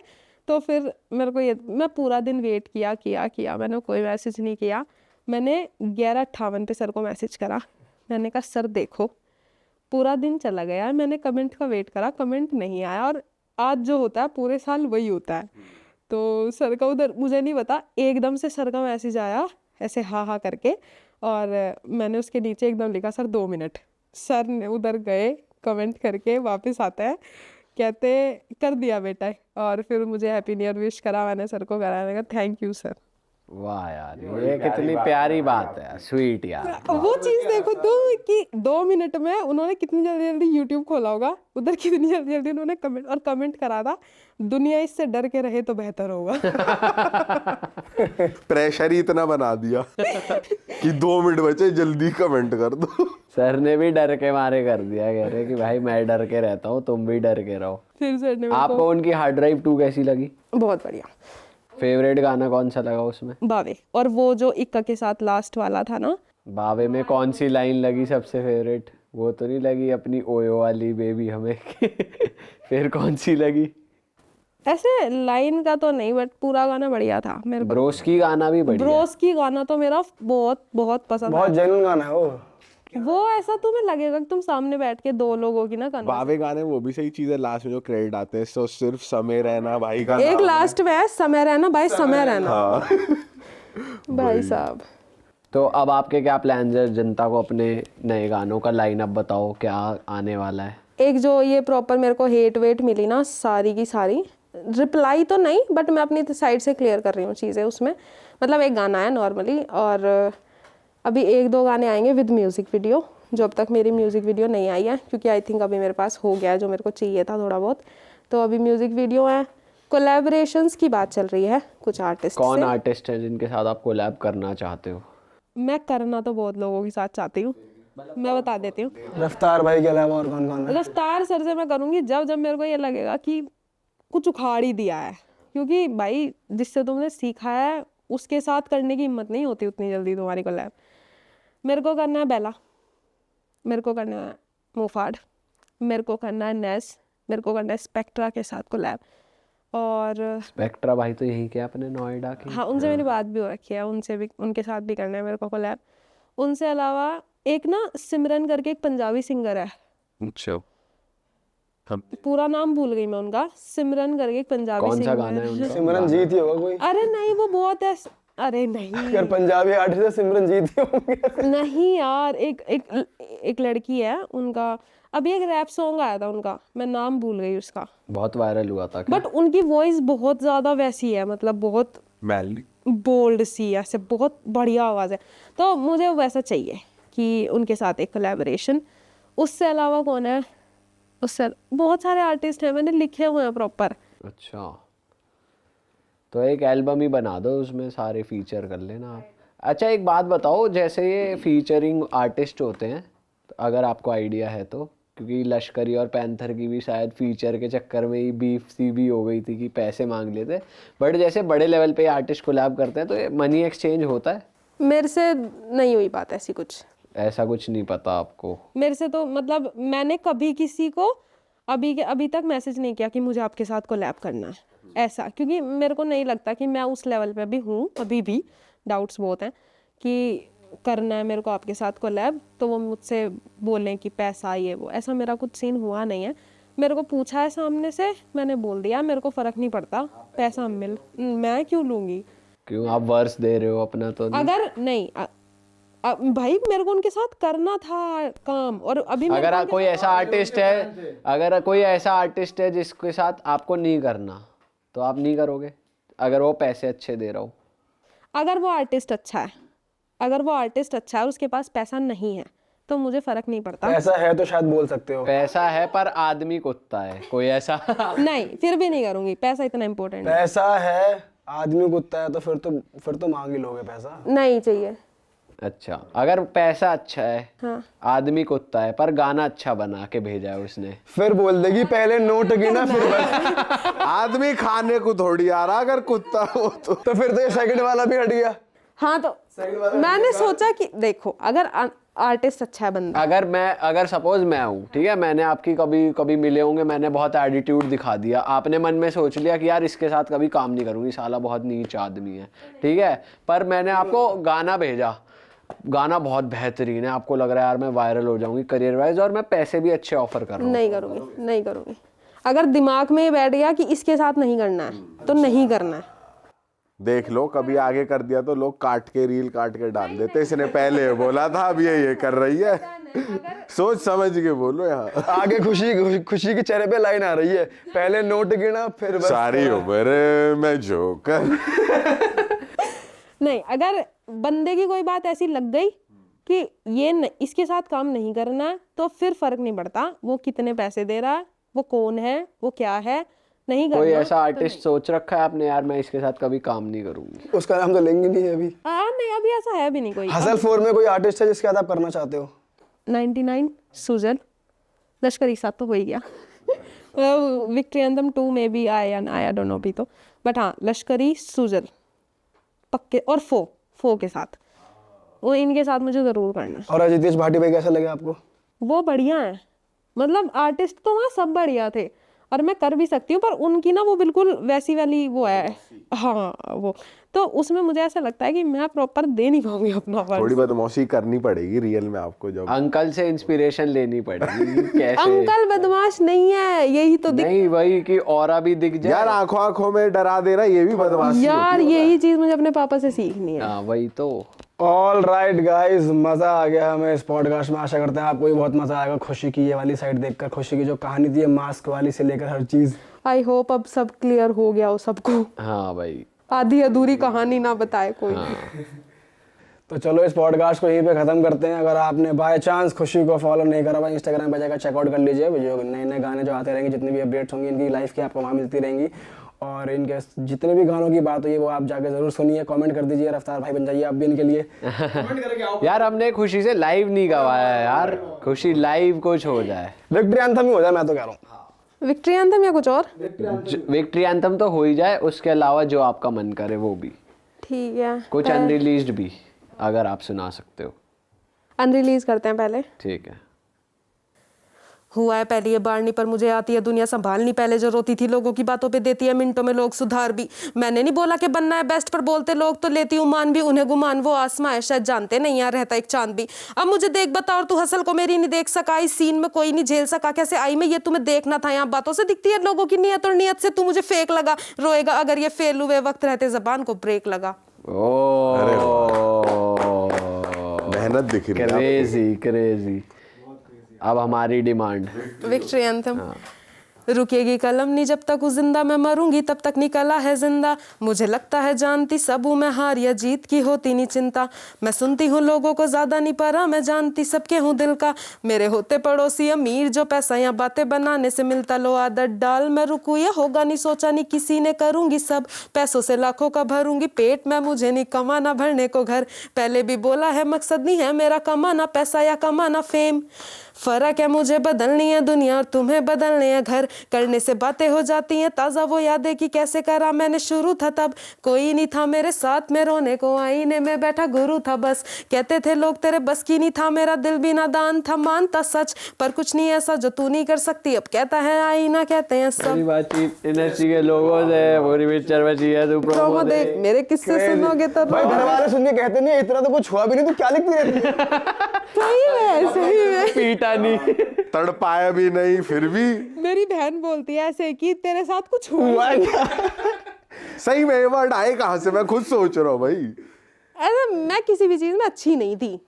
तो फिर मेरे को ये, मैं पूरा दिन वेट किया, मैंने कोई मैसेज नहीं किया। मैंने 11:58 पे सर को मैसेज करा, मैंने कहा सर देखो, पूरा दिन चला गया, मैंने कमेंट का वेट करा, कमेंट नहीं आया और आज जो होता है पूरे साल वही होता है। तो सर का उधर मुझे नहीं पता, एकदम से सर का मैसेज आया ऐसे हाँ करके और मैंने उसके नीचे एकदम लिखा सर 2 मिनट। सर ने उधर गए, कमेंट करके वापस आता है, कहते कर दिया बेटा, और फिर मुझे हैप्पी न्यू ईयर विश करा, मैंने सर को करा, मैंने कहा थैंक यू सर। वाह यार, ये कितनी प्यारी बात है, स्वीट यार। वो चीज देखो तुम कि 2 मिनट में उन्होंने कितनी जल्दी जल्दी यूट्यूब खोला होगा, उधर कितनी जल्दी जल्दी उन्होंने कमेंट करा था, दुनिया इससे डर के रहे तो बेहतर होगा। प्रेशर ही इतना बना दिया कि 2 मिनट बचे, जल्दी कमेंट कर दो। सर ने भी डर के मारे कर दिया, कह रहे कि भाई मैं डर के रहता हूँ, तुम भी डर के रहो। फिर सर ने आपको उनकी हार्ड ड्राइव 2 कैसी लगी? बहुत बढ़िया। फेवरेट गाना कौन सा लगा उसमें? बावे, और वो जो इक्का के साथ लास्ट वाला था ना, बावे में कौन सी लाइन लगी सबसे फेवरेट? वो तो नहीं लगी अपनी ओयो वाली बेबी हमें? फिर कौन सी लगी? ऐसे लाइन का तो नहीं, बट पूरा गाना बढ़िया था मेरे को। ब्रोस्की गाना भी बढ़िया। ब्रोस्की गाना तो मेरा बहुत बहुत पसंद बहुत जेन्युइन गाना है वो ऐसा तुम्हें लगेगा कि तुम सामने बैठ के 2 लोगों की ना करना। बावे गाने वो भी सही चीज है, लास्ट में जो क्रेडिट आते हैं तो सिर्फ समय रहना भाई का एक नाम लास्ट में है समय रहना भाई, समय रहना हाँ। भाई साहब। तो अब आपके क्या प्लान्स है? जनता को अपने नए गानों का लाइनअप बताओ, क्या आने वाला है? एक जो ये प्रॉपर मेरे को हेट वेट मिली ना सारी की सारी, रिप्लाई तो नहीं बट मैं अपनी साइड से क्लियर कर रही हूँ चीज़ें उसमें। मतलब एक गाना है नॉर्मली, और अभी 1-2 गाने आएंगे विद म्यूज़िक वीडियो, जो अब तक मेरी म्यूज़िक वीडियो नहीं आई है, क्योंकि आई थिंक अभी मेरे पास हो गया है जो मेरे को चाहिए था थोड़ा बहुत। तो अभी म्यूज़िक वीडियो है, कोलैबोरेशंस की बात चल रही है कुछ आर्टिस्ट से। कौन आर्टिस्ट है जिनके साथ आप कोलैब करना चाहते हो? मैं करना तो बहुत लोगों के साथ चाहती हूँ, मैं बता देती हूँ। रफ्तार भाई के अलावा और कौन कौन है? रफ्तार सर से मैं करूँगी जब जब मेरे को ये लगेगा कि कुछ उखाड़ ही दिया है, क्योंकि भाई जिससे तुमने सीखा है उसके साथ करने की हिम्मत नहीं होती उतनी जल्दी तुम्हारी कोलैब। मेरे को करना है बेला, मेरे को करना है मुफाड, मेरे को करना है नेस, मेरे को करना है स्पेक्ट्रा के साथ कोलैब। और स्पेक्ट्रा भाई तो यहीं के अपने नोएडा के। हाँ, उनसे मेरी बात भी हो रखी है, उनसे भी, उनके साथ भी करना है मेरे को कोलैब। उनसे अलावा एक ना सिमरन करके एक पंजाबी सिंगर है, अच्छा पूरा नाम भूल गई मैं उनका, सिमरन करके एक पंजाबी कौन सा सिंगर गाना है उनका? सिमरन जीत ही होगा कोई। अरे नहीं, वो बहुत है, अरे नहीं अगर पंजाबी आर्टिस्ट है सिमरन जीत ही होंगे। नहीं यार, एक लड़की है उनका, अभी एक रैप सॉन्ग आया था उनका, मैं नाम भूल गई उसका, बहुत वायरल हुआ था क्या? बट उनकी वॉइस बहुत ज्यादा वैसी है, मतलब बहुत मैली बोल्ड सी, ऐसे बहुत बढ़िया आवाज़ है। तो मुझे वैसा चाहिए कि उनके साथ एक कोलैबोरेशन। उससे अलावा कौन है? उससे बहुत सारे आर्टिस्ट हैं, मैंने लिखे हुए हैं प्रॉपर। अच्छा, तो एक एल्बम ही बना दो, उसमें सारे फीचर कर लेना आप। अच्छा एक बात बताओ, जैसे ये फीचरिंग आर्टिस्ट होते हैं, तो अगर आपको आइडिया है तो, क्योंकि लश्करी और पैंथर की भी शायद फीचर के चक्कर में ही बीफ सी भी हो गई थी कि पैसे मांग लेते, बट जैसे बड़े लेवल पे आर्टिस्ट कोलैब करते हैं तो ये मनी एक्सचेंज होता है? मेरे से नहीं हुई बात ऐसी कुछ, ऐसा कुछ नहीं पता आपको? मेरे से तो मतलब मैंने कभी किसी को अभी तक मैसेज नहीं किया कि मुझे आपके साथ कोलैब करना है, ऐसा, क्योंकि मेरे को नहीं लगता कि मैं उस लेवल पे भी हूँ, अभी भी डाउट्स बहुत हैं कि करना है मेरे को आपके साथ कोलैब, तो वो मुझसे बोलें कि पैसा ये वो, ऐसा मेरा कुछ सीन हुआ नहीं है। मेरे को पूछा है सामने से, मैंने बोल दिया मेरे को फ़र्क नहीं पड़ता, पैसा मैं क्यों लूँगी? क्यों, आप वर्स दे रहे हो अपना तो नहीं? अगर नहीं भाई मेरे को उनके साथ करना था काम, और अभी मेरे अगर को कोई ऐसा आर्टिस्ट है, अगर कोई ऐसा आर्टिस्ट है जिसके साथ आपको नहीं करना, तो आप नहीं करोगे अगर वो पैसे अच्छे दे रहा हो? अगर वो आर्टिस्ट अच्छा है, अगर वो आर्टिस्ट अच्छा है और उसके पास पैसा नहीं है तो मुझे फर्क नहीं पड़ता। ऐसा है तो शायद बोल सकते हो। पैसा है पर आदमी कुत्ता है कोई ऐसा नहीं, फिर भी नहीं करूंगी, पैसा इतना इम्पोर्टेंट है। पैसा है, आदमी कुत्ता है, तो फिर तो मांग ही लोगे पैसा। नहीं चाहिए। अच्छा, अगर पैसा अच्छा है, हाँ। आदमी कुत्ता है, पर गाना अच्छा बना के भेजा है उसने, फिर बोल देगी पहले नोट गिना फिर बस। आदमी खाने को थोड़ी आ रहा, अगर कुत्ता हो तो फिर तो ये सेकंड वाला भी हट गया। हाँ, तो मैंने सोचा कि देखो, अगर आर्टिस्ट अच्छा है बंदा, अगर सपोज मैं हूँ, ठीक है, मैंने आपकी कभी मिले होंगे, मैंने बहुत एटीट्यूड दिखा दिया, आपने मन में सोच लिया कि यार इसके साथ कभी काम नहीं करूंगी, साला बहुत नीच आदमी है, ठीक है, पर मैंने आपको गाना भेजा, गाना बहुत बेहतरीन है, आपको लग रहा है यार मैं वायरल हो जाऊंगी करियर वाइज और मैं पैसे भी अच्छे ऑफर कर रहा हूँ, नहीं करूंगी, नहीं करूंगी। अगर दिमाग में बैठ गया कि इसके साथ नहीं करना है तो नहीं करना है। देख लो, कभी आगे कर दिया तो लोग रील काट के डाल देते, इसने पहले बोला था अब ये कर रही है। सोच समझ के बोलो, यहाँ आगे खुशी के चेहरे पे लाइन आ रही है, पहले नोट गिना फिर बस। सारी उम्र मैं जोकर। नहीं, अगर बंदे की कोई बात ऐसी लग गई कि इसके साथ काम नहीं करना है तो फिर फर्क नहीं पड़ता वो कितने पैसे दे रहा है, वो कौन है, वो क्या है, नहीं करना। कोई ऐसा आर्टिस्ट सोच रखा है आपने, यार मैं इसके साथ कभी काम नहीं करूंगी? उसका नाम तो लेंगे नहीं अभी। नहीं, अभी ऐसा है भी नहीं कोई। हसल 4 में कोई आर्टिस्ट है जिसके साथ आप करना चाहते हो? 99 सुजल, लश्करी साथ तो हो ही गया। विक्ट्री एंथम 2 में भी आया आई डोंट नो अभी तो, बट हाँ, लश्करी सुजल पक्के, और फो के साथ, वो इनके साथ मुझे जरूर करना है। और अजितेश भाटी भाई कैसा लगे आपको? वो बढ़िया है, मतलब आर्टिस्ट तो वहाँ सब बढ़िया थे और मैं कर भी सकती हूँ, पर उनकी ना वो बिल्कुल वैसी वाली वो है, हाँ वो, तो उसमें मुझे ऐसा लगता है कि मैं प्रॉपर दे नहीं पाऊंगी अपना वर्ड। थोड़ी बदमाशी करनी पड़ेगी रियल में आपको, जब अंकल से इंस्पिरेशन लेनी पड़ेगी। कैसे? अंकल बदमाश नहीं है, यही तो नहीं, वही कि ऑरा भी दिख जाए यार, आंखों में डरा देना ये भी बदमाशी यार, यही चीज मुझे अपने पापा से सीखनी है। हाँ, वही तो। ऑल राइट गाइज, मजा आ गया हमें इस पॉडकास्ट में। आशा करते हैं आपको भी बहुत मजा आएगा खुशी की ये वाली साइड देखकर, खुशी की जो कहानी थी मास्क वाली से लेकर हर चीज। आई होप अब सब क्लियर हो गया हो सबको, हाँ भाई, आधी अधूरी कहानी ना बताए कोई। तो चलो इस पॉडकास्ट को यहीं पे खत्म करते हैं। अगर आपने बाय चांस खुशी को फॉलो नहीं करा हुआ, इंस्टाग्राम पे जाकर चेकआउट कर लीजिए, जो नए नए गाने जो आते रहेंगे, जितनी भी अपडेट्स होंगी इनकी लाइफ की आपको वहाँ मिलती रहेंगी, और इनके जितने भी गानों की बात हुई है वो आप जाके जरूर सुनिए, कमेंट कर दीजिए, रफ्तार भाई बन जाइए आप भी इनके लिए। यार हमने खुशी से लाइव नहीं गवाया है यार, खुशी लाइव कुछ हो जाए, विक्ट्री एंथम ही हो जाए, मैं तो कह रहा हूँ। विक्ट्री एंथम या कुछ और? विक्ट्री एंथम तो हो ही जाए, उसके अलावा जो आपका मन करे वो भी, ठीक है, कुछ अनरिलीज्ड भी अगर आप सुना सकते हो। अनरिलीज करते हैं पहले। ठीक है। हुआ है पहली ये बारनी पर मुझे आती है दुनिया संभालनी, पहले जो रोती थी लोगों की बातों पे देती है मिनटों में लोग सुधार भी, मैंने नहीं बोला कि बनना है बेस्ट पर बोलते लोग तो लेती हूँ मान भी, उन्हें गुमान वो आसमां है शायद जानते नहीं यहाँ रहता एक चांद भी। अब मुझे देख बता और तू हसल को मेरी नहीं देख सका, इस सीन में कोई नहीं झेल सका, कैसे आई मैं ये तुम्हें देखना था, यहाँ बातों से दिखती है लोगों की नियत और नियत से तू मुझे फेक लगा, रोएगा अगर ये फेल हुए वक्त रहते जबान को ब्रेक लगा। मेहनत दिख रही है। Crazy crazy. अब हमारी डिमांड विक्ट्री एंथम। रुकेगी कलम नहीं जब तक हूँ जिंदा, मैं मरूंगी तब तक निकला है जिंदा, मुझे लगता है जानती सब हूँ मैं, हार या जीत की होती नहीं चिंता, मैं सुनती हूँ लोगों को ज्यादा नहीं परा, मैं जानती सबके हूँ दिल का, मेरे होते पड़ोसी अमीर जो पैसा या बातें बनाने से मिलता, लो आदत डाल मैं रुकू ये होगा नहीं सोचा नहीं किसी ने, करूंगी सब पैसों से लाखों का भरूंगी पेट, मैं मुझे नहीं कमाना भरने को घर, पहले भी बोला है मकसद नहीं है मेरा कमाना पैसा या कमाना फेम, फर्क है मुझे बदलनी है दुनिया और तुम्हें बदलने हैं घर, करने से बातें हो जाती हैं ताज़ा वो यादें कि कैसे करा मैंने शुरू था तब, कोई नहीं था मेरे साथ में रोने को, आईने में बैठा गुरु था बस, कहते थे लोग तेरे बस की नहीं था, मेरा दिल भी नादान था मानता सच, पर कुछ नहीं ऐसा जो तू नहीं कर सकती, अब कहता है आईना कहते हैं सब। बातचीत इंडस्ट्री के लोगों से पूरी पिक्चर बची है, तू प्रोमो देख, मेरे किस्से सुनोगे तो भाई घर वाले सुन के कहते नहीं इतना तो कुछ हुआ भी नहीं, तू क्या लिखती रहती है? सही में पीटा नहीं, तड़पाया भी नहीं, फिर भी मेरी बहन बोलती है ऐसे कि तेरे साथ कुछ हुआ है। सही में ये वर्ड आए कहाँ से, मैं खुद सोच रहा हूँ भाई। ऐसा मैं किसी भी चीज में अच्छी नहीं थी,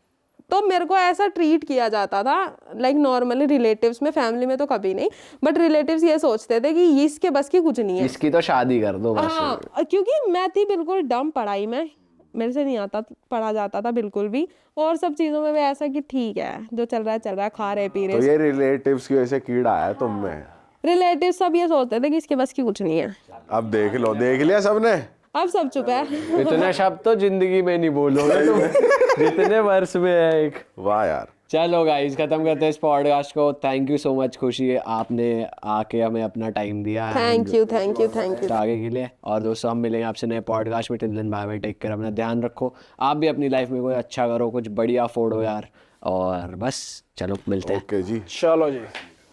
तो मेरे को ऐसा ट्रीट किया जाता था, लाइक नॉर्मली रिलेटिव्स में, फैमिली में तो कभी नहीं, बट रिलेटिव्स ये सोचते थे कि इसके बस की कुछ नहीं है। इसकी तो शादी कर दो बस। हाँ, क्योंकि मैं थी बिल्कुल डम पढ़ाई में, मेरे से नहीं आता पढ़ा जाता था बिल्कुल भी, और सब चीज़ों में भी ऐसा कि ठीक है जो चल रहा है चल रहा है, खा रहे पी तो रहे। ये रिलेटिव्स की वजह से कीड़ा आया तुम में। रिलेटिव सब ये सोचते थे कि इसके बस की कुछ नहीं है। अब देख लो, देख लिया सबने। अब सब चुप है। इतने शब्द तो जिंदगी में नहीं बोलोगे तुम जितने वर्ष में है एक। वाह यार। चलो गाइस, खत्म करते हैं इस पॉडकास्ट को। थैंक यू सो मच खुशी, आपने आके हमें अपना टाइम दिया। Thank you thank you thank you. आगे के लिए। और दोस्तों हम मिलेंगे आपसे नए पॉडकास्ट में। Till then bye bye, take care, अपना ध्यान रखो। आप भी अपनी लाइफ में कोई अच्छा करो, कुछ बढ़िया फोड़ो यार। और बस चलो मिलते हैं। ओके जी। चलो जी।